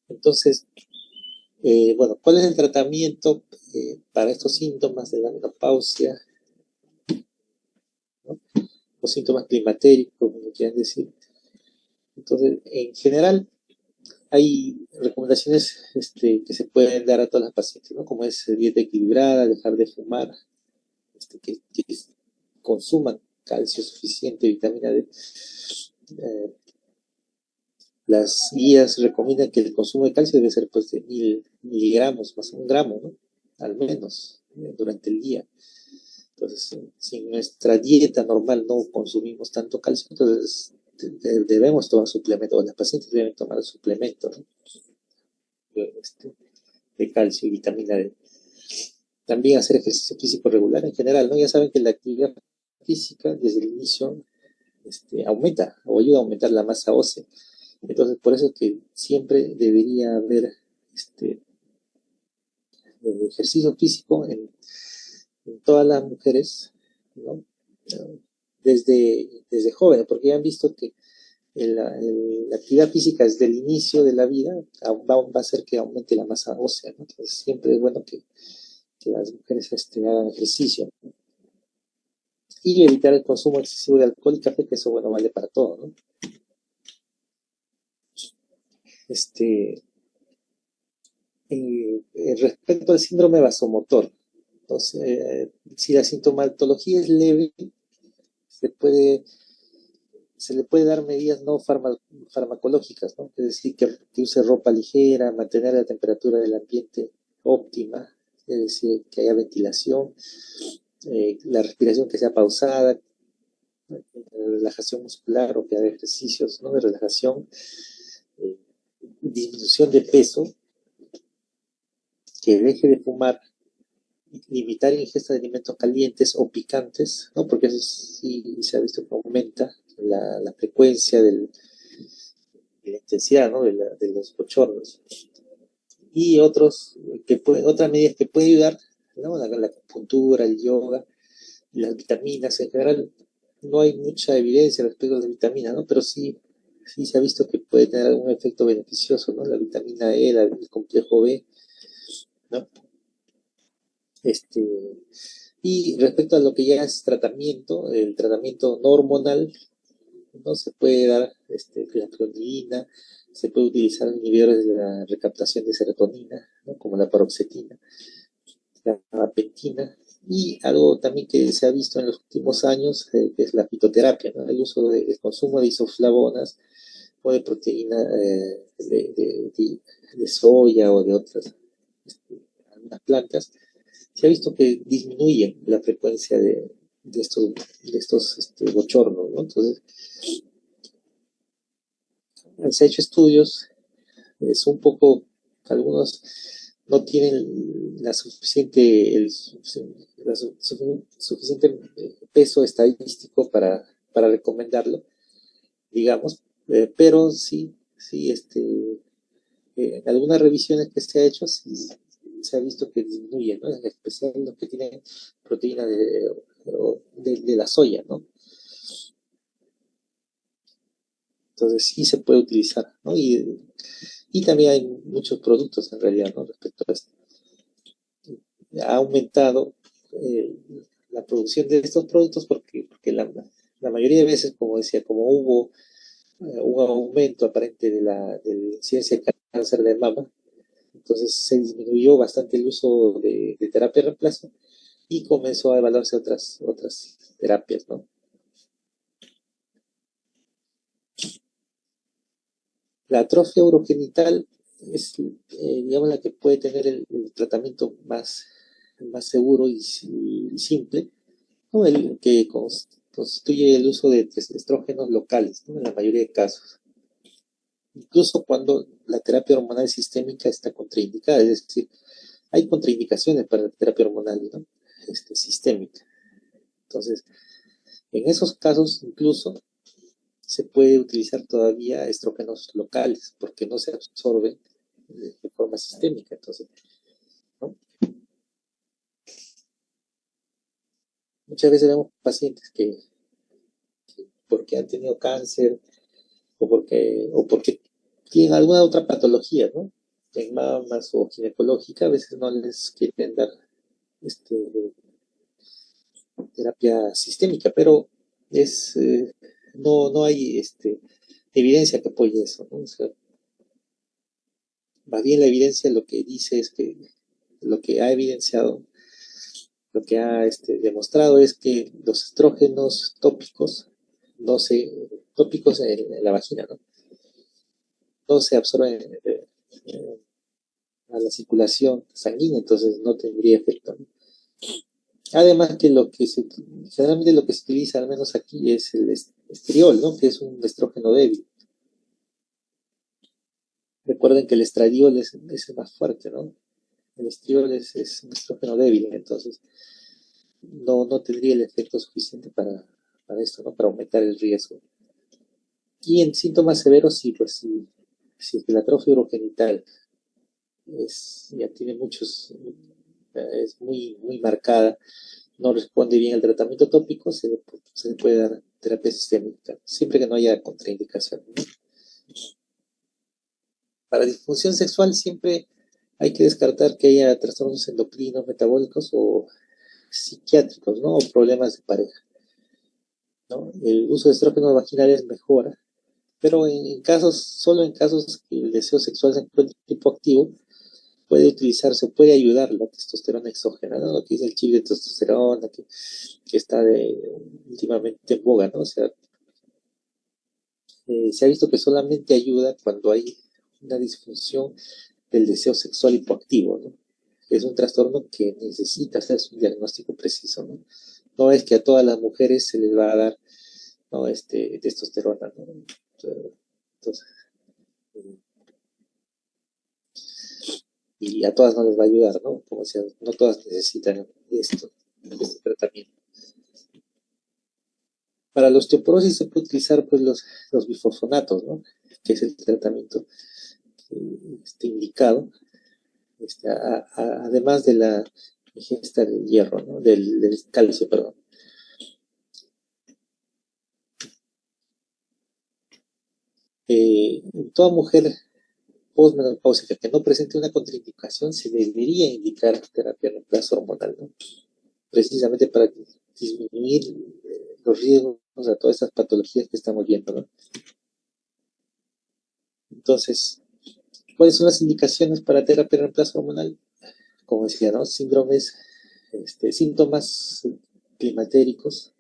Entonces, bueno, ¿cuál es el tratamiento para estos síntomas de la menopausia, ¿no? Los síntomas climatéricos, como quieran decir? Entonces, en general, hay recomendaciones que se pueden dar a todas las pacientes, ¿no? Como es dieta equilibrada, dejar de fumar, que consuman calcio suficiente, vitamina D. Eh, las guías recomiendan que el consumo de calcio debe ser pues de 1.000 miligramos, más 1 gramo, ¿no? Al menos durante el día. Entonces, si en nuestra dieta normal no consumimos tanto calcio, entonces debemos tomar suplemento, o las pacientes deben tomar suplemento, ¿no? De calcio y vitamina D. También hacer ejercicio físico regular en general, ¿no? Ya saben que la actividad física desde el inicio aumenta o ayuda a aumentar la masa ósea. Entonces, por eso es que siempre debería haber ejercicio físico en todas las mujeres, ¿no? desde jóvenes, porque ya han visto que la actividad física desde el inicio de la vida va a hacer que aumente la masa ósea, ¿no? Entonces siempre es bueno que las mujeres hagan ejercicio, ¿no? Y evitar el consumo excesivo de alcohol y café, que eso, bueno, vale para todo, ¿no? Este, respecto al síndrome vasomotor, entonces, si la sintomatología es leve, se puede, se le puede dar medidas no farmacológicas, ¿no? Es decir, que use ropa ligera, mantener la temperatura del ambiente óptima, es decir, que haya ventilación, la respiración que sea pausada, relajación muscular o que haga ejercicios, ¿no?, de relajación, eh, disminución de peso, que deje de fumar, limitar ingesta de alimentos calientes o picantes, ¿no? Porque eso sí se ha visto que aumenta la frecuencia de la intensidad, ¿no?, de los bochornos. Y otras medidas que pueden ayudar, ¿no?, la acupuntura, el yoga, las vitaminas. En general no hay mucha evidencia respecto a las vitaminas, ¿no? Pero sí se ha visto que puede tener algún efecto beneficioso, ¿no? La vitamina E, el complejo B, ¿no? Este, y respecto a lo que ya es tratamiento, el tratamiento no hormonal, ¿no? Se puede dar la clonidina, se puede utilizar inhibidores de la recaptación de serotonina, ¿no?, como la paroxetina, la gabapentina, y algo también que se ha visto en los últimos años, que es la fitoterapia, ¿no? El el consumo de isoflavonas o de proteína de soya o de otras algunas plantas. Se ha visto que disminuyen la frecuencia de estos bochornos, ¿no? Entonces, se ha hecho estudios, es un poco, algunos no tienen suficiente peso estadístico para recomendarlo, digamos, pero sí, en algunas revisiones que se ha hecho, sí, se ha visto que disminuye, ¿no? En especial los que tienen proteína de la soya, ¿no? Entonces sí se puede utilizar, ¿no? Y también hay muchos productos en realidad, ¿no?, respecto a esto. Ha aumentado la producción de estos productos porque la mayoría de veces, como decía, como hubo un aumento aparente de la incidencia de cáncer de mama, entonces se disminuyó bastante el uso de terapia de reemplazo y comenzó a evaluarse otras terapias, ¿no? La atrofia urogenital es, digamos, la que puede tener el tratamiento más seguro y simple, ¿no? El que constituye el uso de estrógenos locales, ¿no?, en la mayoría de casos. Incluso cuando la terapia hormonal sistémica está contraindicada, es decir, hay contraindicaciones para la terapia hormonal, ¿no?, sistémica. Entonces, en esos casos incluso se puede utilizar todavía estrógenos locales porque no se absorben de forma sistémica. Entonces, ¿no?, muchas veces vemos pacientes que porque han tenido cáncer o porque tienen alguna otra patología, ¿no?, en mamas o ginecológica, a veces no les quieren dar este, terapia sistémica, pero no hay evidencia que apoye eso, ¿no? O sea, más bien la evidencia lo que dice es que lo que ha evidenciado, lo que ha demostrado es que los estrógenos tópicos, tópicos en la vagina, ¿no?, no se absorben a la circulación sanguínea, entonces no tendría efecto, ¿no? Además que generalmente lo que se utiliza, al menos aquí, es el estriol, ¿no?, que es un estrógeno débil. Recuerden que el estradiol es el más fuerte, ¿no? El estriol es un estrógeno débil, entonces no tendría el efecto suficiente para esto, ¿no?, para aumentar el riesgo. Y en síntomas severos, sí, pues si es que la atrofia urogenital ya tiene es muy, muy marcada no responde bien al tratamiento tópico, se le puede dar terapia sistémica, siempre que no haya contraindicación, ¿no? Para disfunción sexual siempre hay que descartar que haya trastornos endocrinos, metabólicos o psiquiátricos, ¿no? O problemas de pareja, ¿no? El uso de estrógenos vaginales mejora, pero solo en casos que el deseo sexual se encuentre en tipo activo, puede utilizarse, puede ayudar la testosterona exógena, ¿no? Lo que es el chip de testosterona, que está últimamente en boga, ¿no? O sea, se ha visto que solamente ayuda cuando hay una disfunción del deseo sexual hipoactivo, ¿no? Es un trastorno que necesita hacerse un diagnóstico preciso, ¿no? No es que a todas las mujeres se les va a dar, ¿no? Testosterona, ¿no? Entonces, y a todas no les va a ayudar, ¿no? Como decía, no todas necesitan este tratamiento. Para la osteoporosis se puede utilizar pues los bifosfonatos, ¿no? Que es el tratamiento indicado, además de la ingesta del hierro, ¿no? Del calcio, perdón. Toda mujer postmenopáusica que no presente una contraindicación se debería indicar terapia de reemplazo hormonal, ¿no? Precisamente para disminuir los riesgos a todas estas patologías que estamos viendo, ¿no? Entonces, ¿cuáles son las indicaciones para terapia de reemplazo hormonal? Como decía, ¿no? Síntomas climatéricos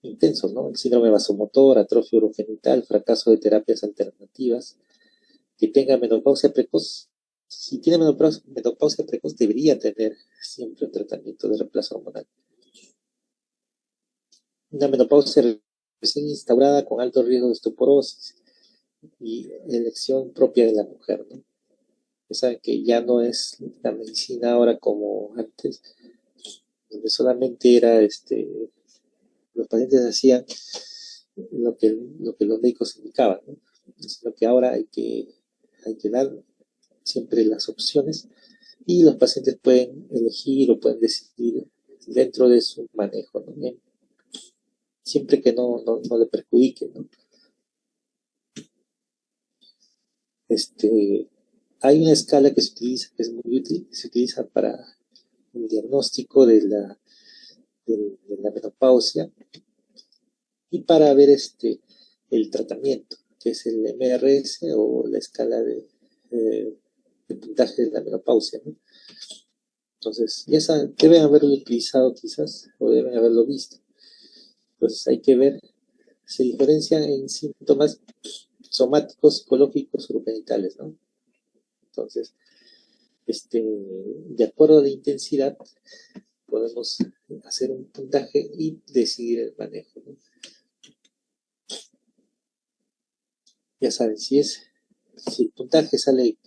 intensos, ¿no? El síndrome vasomotor, atrofia urogenital, fracaso de terapias alternativas, que tenga menopausia precoz. Si tiene menopausia precoz, debería tener siempre un tratamiento de reemplazo hormonal. Una menopausia recién instaurada con alto riesgo de osteoporosis y elección propia de la mujer, ¿no? Ya saben que ya no es la medicina ahora como antes, donde solamente era los pacientes hacían lo que los médicos indicaban, ¿no? Sino que ahora hay que dar siempre las opciones y los pacientes pueden elegir o pueden decidir dentro de su manejo, ¿no? Bien, siempre que no le perjudique, ¿no? Hay una escala que se utiliza, que es muy útil, se utiliza para el diagnóstico de la menopausia y para ver el tratamiento, que es el MRS o la escala de puntaje de la menopausia, ¿no? Entonces, deben haberlo utilizado quizás, o deben haberlo visto. Entonces hay que ver, se diferencian en síntomas somáticos, psicológicos o genitales, ¿no? Entonces, de acuerdo a la intensidad, podemos hacer un puntaje y decidir el manejo, ¿no? Ya saben, si el puntaje sale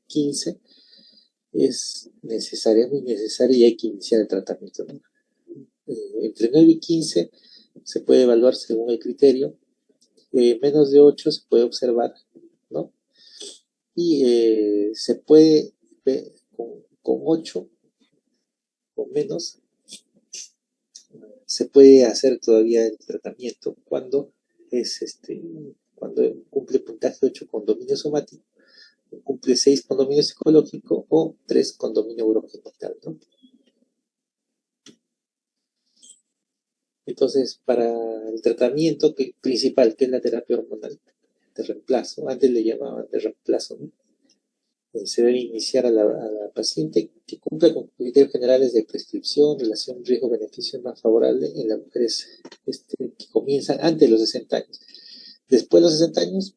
15, es muy necesario y hay que iniciar el tratamiento, ¿no? Entre 9 y 15 se puede evaluar según el criterio, menos de 8 se puede observar, ¿no? Y se puede ver con 8 o menos, se puede hacer todavía el tratamiento cuando cuando cumple puntaje 8 con dominio somático, cumple 6 con dominio psicológico o 3 con dominio urogenital, ¿no? Entonces, para el tratamiento principal, que es la terapia hormonal de reemplazo, antes le llamaban de reemplazo, ¿no? Se debe iniciar a la paciente que cumpla con criterios generales de prescripción, relación riesgo-beneficio más favorable en las mujeres que comienzan antes de los 60 años. Después de los 60 años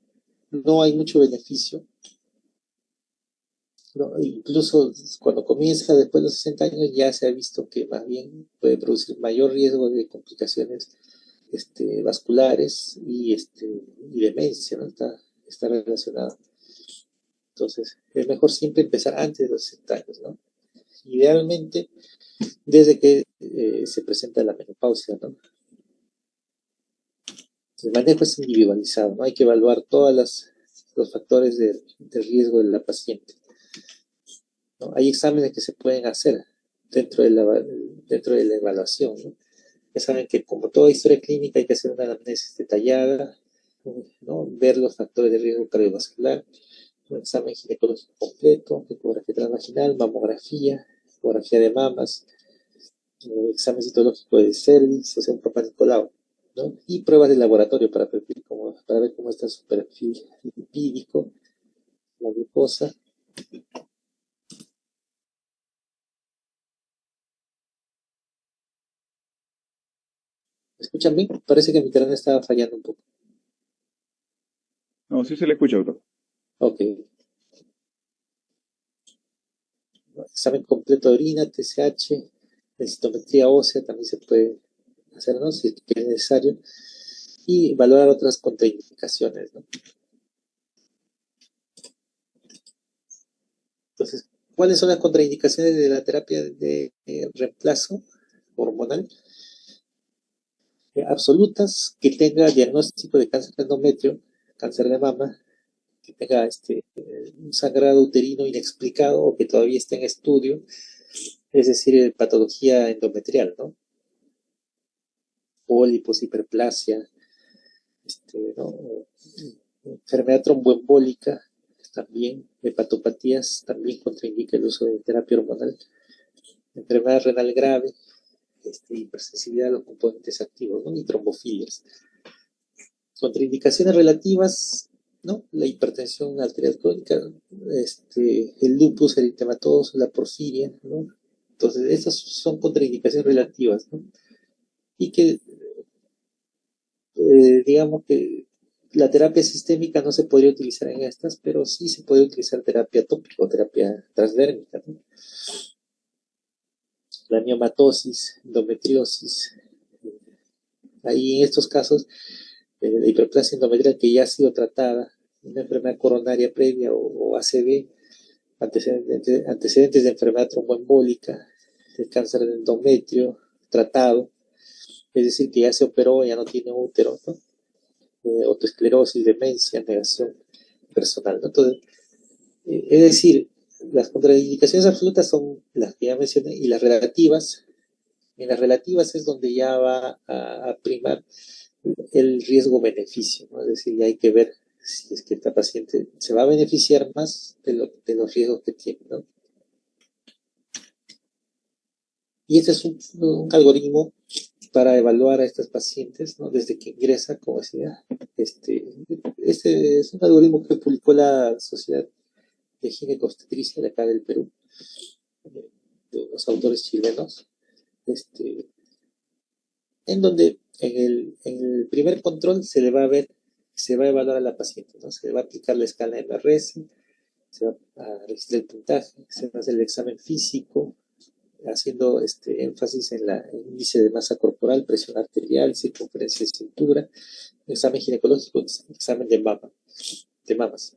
no hay mucho beneficio, ¿no? Incluso cuando comienza después de los 60 años ya se ha visto que más bien puede producir mayor riesgo de complicaciones vasculares y demencia, ¿no? Está relacionado. Entonces, es mejor siempre empezar antes de los 60 años, ¿no? Idealmente, desde que se presenta la menopausia, ¿no? El manejo es individualizado, ¿no? Hay que evaluar todos los factores de riesgo de la paciente, ¿no? Hay exámenes que se pueden hacer, dentro de dentro de la evaluación, ¿no? Ya saben que como toda historia clínica hay que hacer una anamnesis detallada, ¿no? Ver los factores de riesgo cardiovascular, un examen ginecológico completo, ecografía transvaginal, mamografía, ecografía de mamas, examen citológico de cervix, o sea, un Papa Nicolau, ¿no? Y pruebas de laboratorio para ver cómo está su perfil lipídico, la glucosa. ¿Me escuchan bien? Parece que mi internet estaba fallando un poco. No, sí se le escucha, doctor. Ok. Examen completo de orina, TSH, densitometría ósea también se puede hacer, ¿no? Si es necesario. Y valorar otras contraindicaciones, ¿no? Entonces, ¿cuáles son las contraindicaciones de la terapia de reemplazo hormonal? Absolutas, que tenga diagnóstico de cáncer de endometrio, cáncer de mama, que tenga un sangrado uterino inexplicado o que todavía esté en estudio, es decir, patología endometrial, ¿no? Pólipos, hiperplasia, ¿no? Enfermedad tromboembólica, también hepatopatías, también contraindica el uso de terapia hormonal, enfermedad renal grave, hipersensibilidad a los componentes activos, ¿no? Y trombofilias. Contraindicaciones relativas, ¿no? La hipertensión arterial crónica, el lupus eritematoso, la porfiria, ¿no? Entonces, esas son contraindicaciones relativas, ¿no? Y que, digamos que la terapia sistémica no se podría utilizar en estas, pero sí se puede utilizar terapia tópica o terapia transdérmica, ¿no? La miomatosis, endometriosis, ahí en estos casos, la hiperplasia endometrial que ya ha sido tratada, una enfermedad coronaria previa o ACV, antecedentes de enfermedad tromboembólica, el cáncer de endometrio tratado, es decir, que ya se operó, ya no tiene útero, ¿no? Autoesclerosis, demencia, negación personal, ¿no? Entonces, es decir, las contraindicaciones absolutas son las que ya mencioné y las relativas. En las relativas es donde ya va a primar el riesgo-beneficio, ¿no? Es decir, ya hay que ver si es que esta paciente se va a beneficiar más de los riesgos que tiene, ¿no? Y este es un algoritmo para evaluar a estas pacientes, ¿no? Desde que ingresa, como decía, este es un algoritmo que publicó la Sociedad de Ginecobstetricia de acá del Perú, de unos autores chilenos, en donde en el primer control se le va a ver, se va a evaluar a la paciente, ¿no? Se le va a aplicar la escala MRS, se va a registrar el puntaje, se va a hacer el examen físico, haciendo énfasis en el índice de masa corporal, presión arterial, circunferencia de cintura, examen ginecológico, examen de mamas.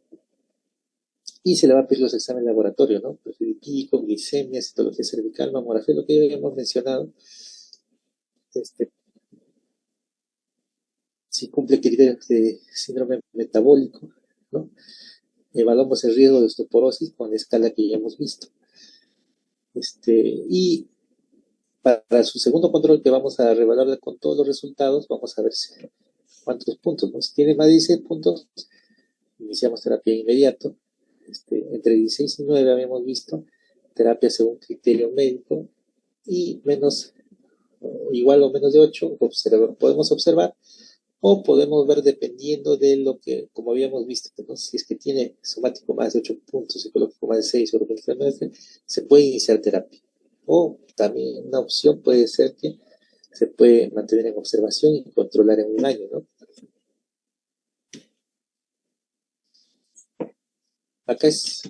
Y se le va a pedir los exámenes de laboratorio, ¿no? Perfil lipídico, glicemia, citología cervical, mamografía, lo que ya habíamos mencionado. Si cumple criterios de síndrome metabólico, ¿no? Evaluamos el riesgo de osteoporosis con la escala que ya hemos visto. Y para su segundo control que vamos a revaluar con todos los resultados, vamos a ver cuántos puntos, ¿no? Si tiene más de 16 puntos, iniciamos terapia inmediato. Entre 16 y 9 habíamos visto terapia según criterio médico y menos, igual o menos de 8, podemos observar o podemos ver dependiendo de lo que, como habíamos visto, ¿no? Si es que tiene somático más de 8 puntos, psicológico más de 6 o organización más de 3, se puede iniciar terapia. O también una opción puede ser que se puede mantener en observación y controlar en un año, ¿no? Acá es,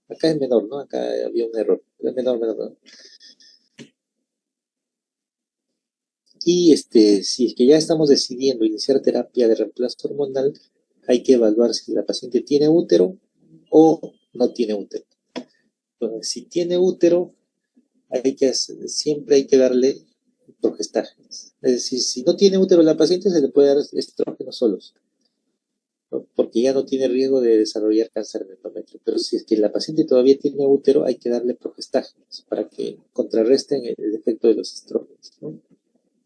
acá es menor, ¿no? Acá había un error. Es menor. Y si es que ya estamos decidiendo iniciar terapia de reemplazo hormonal, hay que evaluar si la paciente tiene útero o no tiene útero. Entonces, si tiene útero, siempre hay que darle progestágenos. Es decir, si no tiene útero la paciente, se le puede dar estrógenos solos. ¿no? Porque ya no tiene riesgo de desarrollar cáncer de endometrio. Pero si es que la paciente todavía tiene útero, hay que darle progestágenos para que contrarresten el efecto de los estrógenos, ¿no?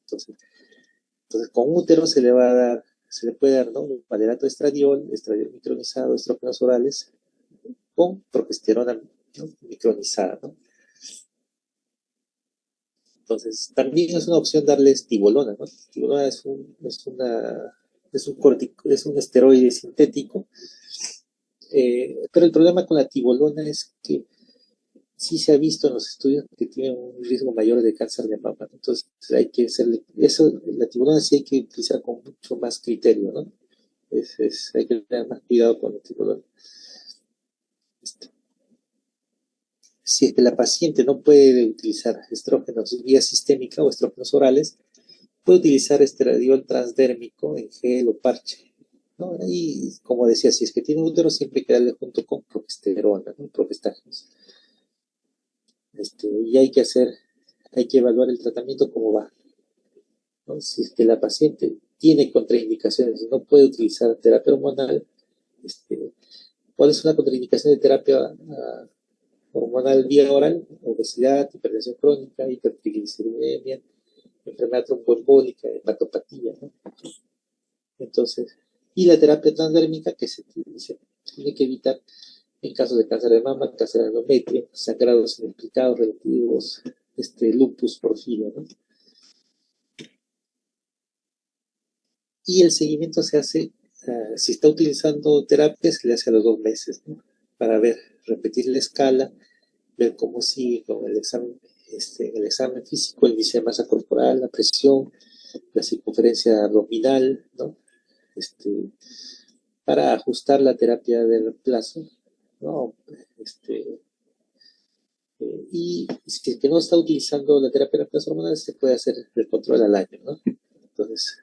Entonces, con útero se le puede dar, ¿no? Un valerato de estradiol, estradiol micronizado, estrógenos orales, con progesterona, ¿no? Micronizada, ¿no? Entonces, también es una opción darles tibolona, ¿no? Tibolona es un esteroide sintético, pero el problema con la tibolona es que sí se ha visto en los estudios que tiene un riesgo mayor de cáncer de mama, ¿no? Entonces hay que hacerle, eso, la tibolona sí hay que utilizar con mucho más criterio, ¿no? Hay que tener más cuidado con la tibolona. Si es que la paciente no puede utilizar estrógenos vía sistémica o estrógenos orales, puede utilizar estradiol transdérmico en gel o parche, ¿no? Y como decía, si es que tiene útero, siempre hay que darle junto con progesterona, ¿no? Progestágenos. Y hay que evaluar el tratamiento como va, ¿no? Si es que la paciente tiene contraindicaciones y no puede utilizar terapia hormonal, ¿cuál es una contraindicación de terapia hormonal vía oral? Obesidad, hipertensión crónica, hipertrigliceriemia, enfermedad tromboembólica, hepatopatía, ¿no? Entonces, y la terapia transdérmica que se tiene que evitar en casos de cáncer de mama, cáncer de endometrio, sangrados inexplicados, relativos, lupus, porfiria, ¿no? Y el seguimiento se hace, si está utilizando terapia, se le hace a los 2 meses, ¿no? Para ver, repetir la escala, ver cómo sigue con el examen físico, el índice de masa corporal, la presión, la circunferencia abdominal, ¿no? Para ajustar la terapia de reemplazo, ¿no? Y si es que no está utilizando la terapia de reemplazo hormonal, se puede hacer el control al año, ¿no? Entonces,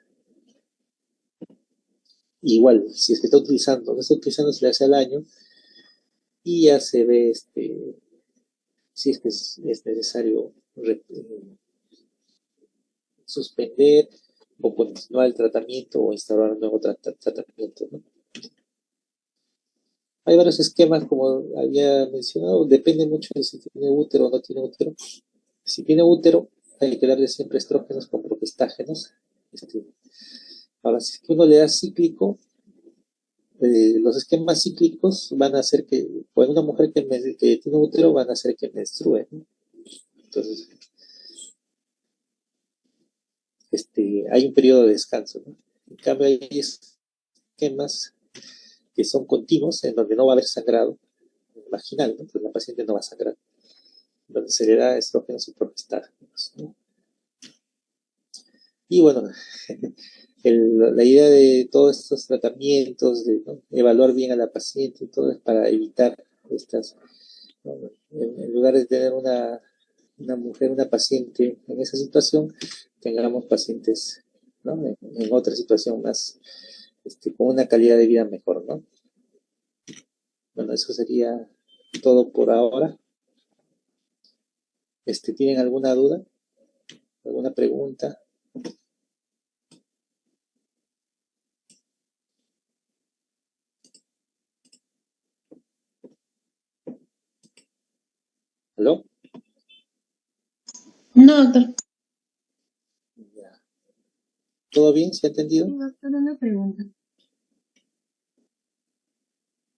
igual, si es que no está utilizando, se le hace al año y ya se ve si es que es necesario suspender o continuar el tratamiento o instaurar un nuevo tratamiento, ¿no? Hay varios esquemas, como había mencionado, depende mucho de si tiene útero o no tiene útero. Si tiene útero, hay que darle siempre estrógenos con progestágenos. Ahora, si uno le da cíclico, los esquemas cíclicos van a hacer que, o en una mujer que tiene útero, van a hacer que menstrue, ¿no? Entonces, hay un periodo de descanso, ¿no? En cambio, hay esquemas que son continuos, en donde no va a haber sangrado vaginal, ¿no? Entonces la paciente no va a sangrar, donde se le da estrógenos y progestágenos, ¿no? Y bueno, la idea de todos estos tratamientos, de, ¿no?, evaluar bien a la paciente y todo, es para evitar estas, ¿no?, en lugar de tener una mujer, una paciente en esa situación, tengamos pacientes, ¿no?, en otra situación más, con una calidad de vida mejor, ¿no? Bueno, eso sería todo por ahora. ¿Tienen alguna duda? ¿Alguna pregunta? ¿Aló? No, doctor. Ya. ¿Todo bien? ¿Se ha entendido? Sí, doctor, una pregunta.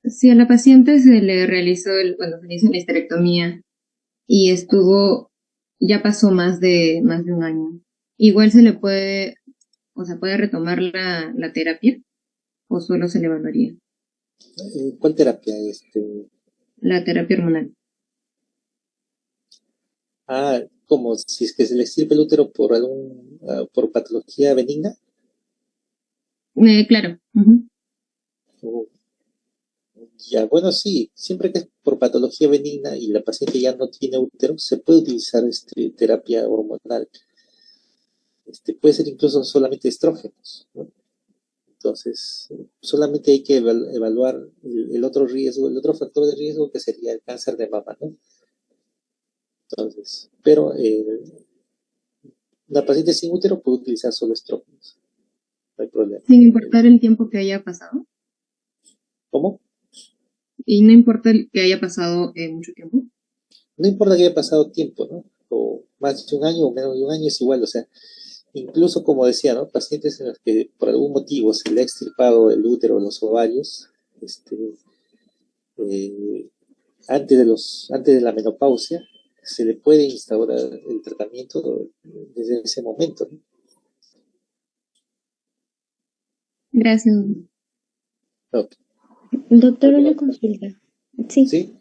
Si a la paciente se le realizó, se le hizo la histerectomía y ya pasó más de un año, igual se le puede, puede retomar la terapia o solo se le evaluaría ¿Cuál terapia? la terapia hormonal. ¿Cómo? Si es que se le extirpa el útero por patología benigna. Claro. Ujú. O- Ya, bueno, sí, siempre que es por patología benigna y la paciente ya no tiene útero, se puede utilizar terapia hormonal. Puede ser incluso solamente estrógenos, ¿no? Entonces, solamente hay que evaluar el otro riesgo, el otro factor de riesgo, que sería el cáncer de mama, ¿no? Entonces, pero la paciente sin útero puede utilizar solo estrógenos, no hay problema. Sin importar el tiempo que haya pasado. ¿Cómo? Y no importa que haya pasado mucho tiempo. No importa que haya pasado tiempo, ¿no? O más de un año o menos de un año es igual, o sea, incluso como decía, ¿no? Pacientes en los que por algún motivo se le ha extirpado el útero o los ovarios, este, eh, antes de la menopausia, se le puede instaurar el tratamiento desde ese momento, ¿no? Gracias. Ok. Doctor, ¿Alguna una otra? consulta. Sí. ¿Sí?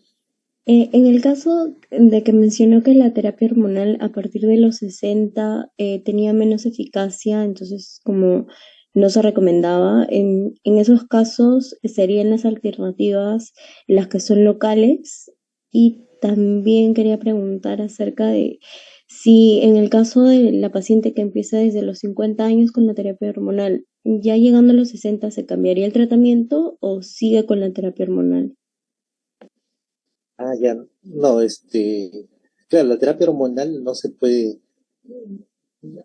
En el caso de que mencionó que la terapia hormonal a partir de los 60 tenía menos eficacia, entonces como no se recomendaba, en esos casos serían las alternativas las que son locales. Y también quería preguntar acerca de si en el caso de la paciente que empieza desde los 50 años con la terapia hormonal, ya llegando a los 60, ¿se cambiaría el tratamiento o sigue con la terapia hormonal? Ah, ya, no, claro, la terapia hormonal no se puede,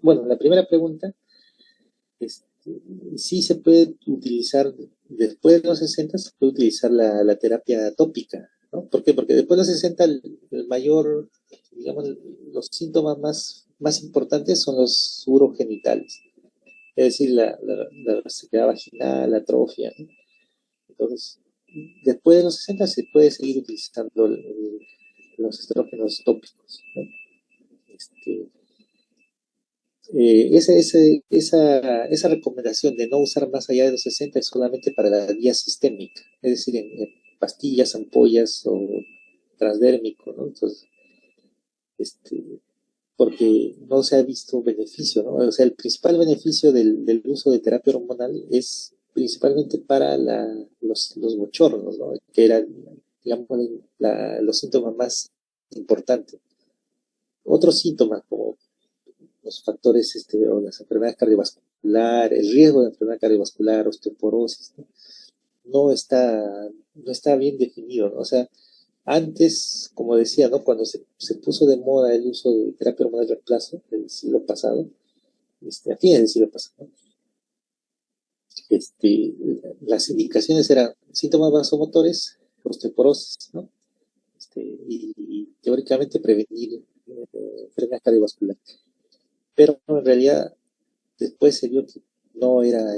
bueno, la primera pregunta, sí se puede utilizar, después de los 60 se puede utilizar la terapia tópica, ¿no? ¿Por qué? Porque después de los 60 el mayor, digamos, los síntomas más importantes son los urogenitales, es decir, la resequedad vaginal, la atrofia, ¿no? Entonces, después de los 60 se puede seguir utilizando los estrógenos tópicos, ¿no? Este, esa recomendación de no usar más allá de los 60 es solamente para la vía sistémica, es decir, en pastillas, ampollas o transdérmico, ¿no? Entonces, este, porque no se ha visto beneficio, ¿no? O sea, el principal beneficio del uso de terapia hormonal es principalmente para los bochornos, ¿no? Que eran, digamos, los síntomas más importantes. Otros síntomas como los factores o las enfermedades cardiovasculares, el riesgo de enfermedad cardiovascular, osteoporosis, ¿no? No está bien definido, ¿no? O sea, antes, como decía, ¿no? Cuando se puso de moda el uso de terapia hormonal de reemplazo el siglo pasado, a fines del siglo pasado, este, las indicaciones eran síntomas vasomotores, osteoporosis, ¿no? Y teóricamente prevenir enfermedades cardiovasculares. Pero en realidad después se vio que no era,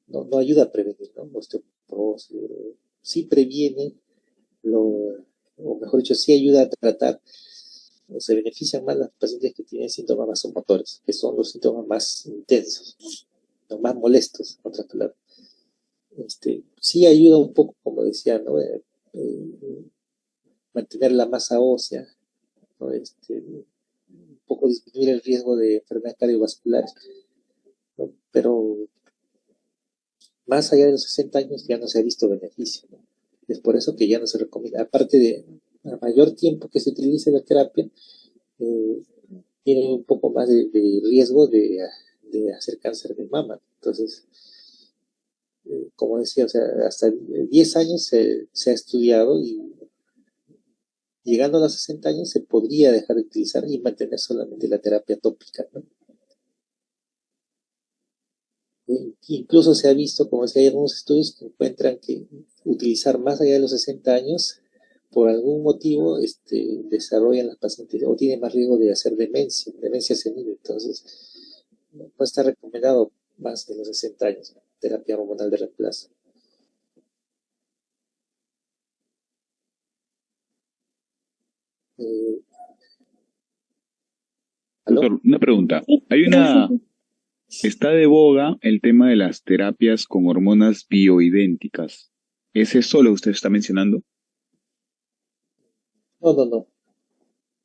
no ayuda a prevenir, ¿no? Osteoporosis, sí previene, lo, o mejor dicho, sí ayuda a tratar, o se benefician más las pacientes que tienen síntomas vasomotores, que son los síntomas más intensos, los más molestos, en otras palabras. Sí ayuda un poco, como decía, ¿no? Mantener la masa ósea, ¿no? Un poco disminuir el riesgo de enfermedades cardiovasculares, ¿no? Pero más allá de los 60 años ya no se ha visto beneficio, ¿no? Es por eso que ya no se recomienda. Aparte de a mayor tiempo que se utilice la terapia, eh, tiene un poco más de riesgo de hacer cáncer de mama. Entonces, como decía, o sea, hasta 10 años se ha estudiado y llegando a los 60 años se podría dejar de utilizar y mantener solamente la terapia tópica, ¿no? Incluso se ha visto, como decía, hay algunos estudios que encuentran que utilizar más allá de los 60 años, por algún motivo, desarrollan las pacientes o tienen más riesgo de hacer demencia senil. Entonces, no está recomendado más de los 60 años, ¿no? Terapia hormonal de reemplazo. Eh, ¿Aló? Doctor, una pregunta. Sí, Hay gracias. una, está de boga el tema de las terapias con hormonas bioidénticas. ¿Es eso lo que usted está mencionando? No, no, no.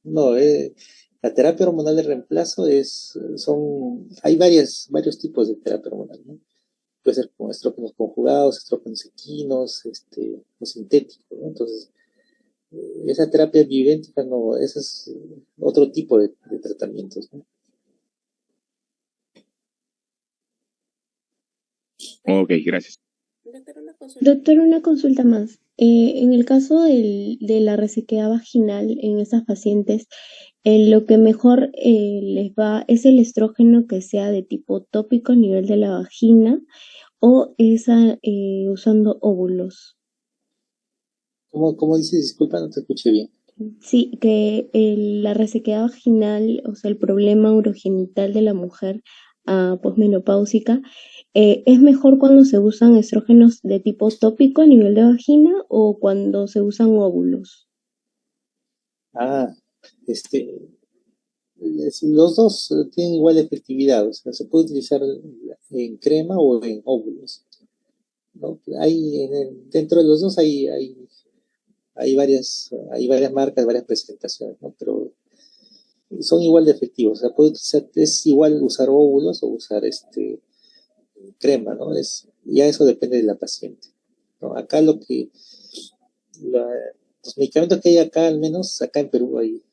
No, la terapia hormonal de reemplazo hay varios tipos de terapia hormonal, ¿no? Puede ser con estrógenos conjugados, estrógenos equinos, o sintéticos, ¿no? Entonces, esa terapia bioidéntica no, ese es otro tipo de tratamientos, ¿no? Ok, gracias. Doctor, una consulta más. En el caso de la resequedad vaginal en esas pacientes, lo que mejor les va es el estrógeno que sea de tipo tópico a nivel de la vagina, o es usando óvulos. ¿Cómo dices? Disculpa, no te escuché bien. Sí, que la resequedad vaginal, o sea, el problema urogenital de la mujer posmenopáusica, ¿es mejor cuando se usan estrógenos de tipo tópico a nivel de vagina o cuando se usan óvulos? Ah, este, los dos tienen igual efectividad, o sea, se puede utilizar en crema o en óvulos, ¿no? Dentro de los dos hay varias marcas, varias presentaciones, ¿no? Pero son igual de efectivos, o sea, es igual usar óvulos o usar crema, ¿no? Ya eso depende de la paciente, ¿no? Acá los medicamentos que hay acá, al menos acá en Perú, hay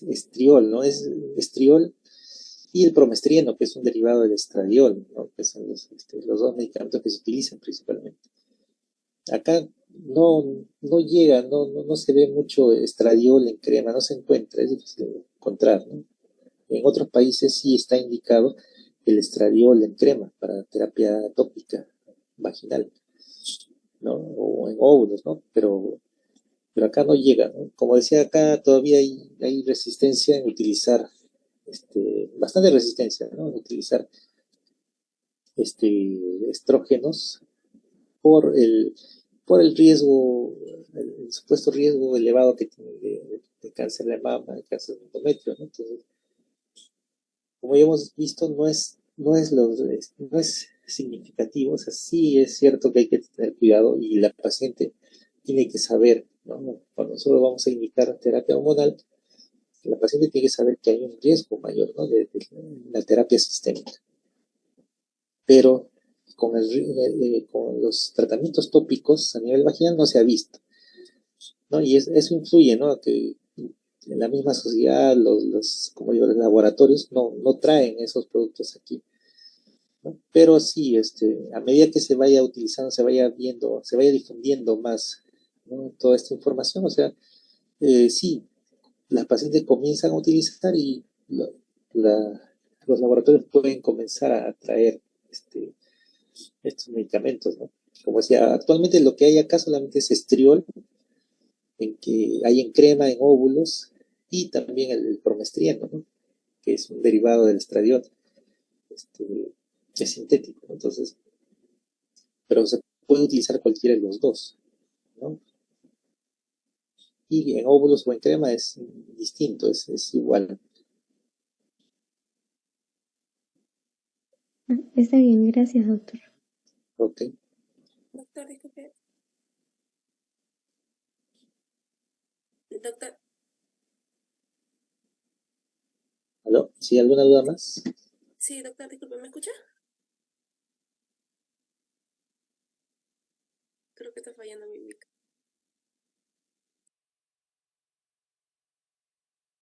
estriol, ¿no? Es estriol y el promestrieno, que es un derivado del estradiol, ¿no? Que son los dos medicamentos que se utilizan principalmente. Acá no llega, no se ve mucho estradiol en crema, no se encuentra, es difícil de encontrar, ¿no? En otros países sí está indicado el estradiol en crema para terapia tópica vaginal, ¿no? O en óvulos, ¿no? Pero acá no llega, ¿no? Como decía, acá todavía hay resistencia en utilizar, bastante resistencia, ¿no? En utilizar estrógenos por el riesgo, el supuesto riesgo elevado que tiene de cáncer de mama, de cáncer de endometrio, ¿no? Entonces, como ya hemos visto, no es significativo, o sea, sí es cierto que hay que tener cuidado y la paciente tiene que saber, ¿no? Cuando nosotros vamos a indicar terapia hormonal, la paciente tiene que saber que hay un riesgo mayor, ¿no? de la terapia sistémica. Pero con los tratamientos tópicos a nivel vaginal no se ha visto, ¿no? Y eso influye, ¿no? Que en la misma sociedad, como digo, los laboratorios no traen esos productos aquí, ¿no? Pero sí, a medida que se vaya utilizando, se vaya viendo, se vaya difundiendo más, ¿no? Toda esta información, o sea, sí, las pacientes comienzan a utilizar y los laboratorios pueden comenzar a traer estos medicamentos, ¿no? Como decía, actualmente lo que hay acá solamente es estriol, en que hay en crema, en óvulos, y también el promestrieno, ¿no? Que es un derivado del estradiol, este, es sintético, ¿no? Entonces, pero se puede utilizar cualquiera de los dos, ¿no? Y en óvulos o en crema es distinto, es igual. Está bien, gracias, doctor. Ok. Doctor, disculpe. Doctor, ¿Aló? ¿Sí, alguna duda más? sí, doctor, disculpe, ¿me escucha? Creo que está fallando mi mic.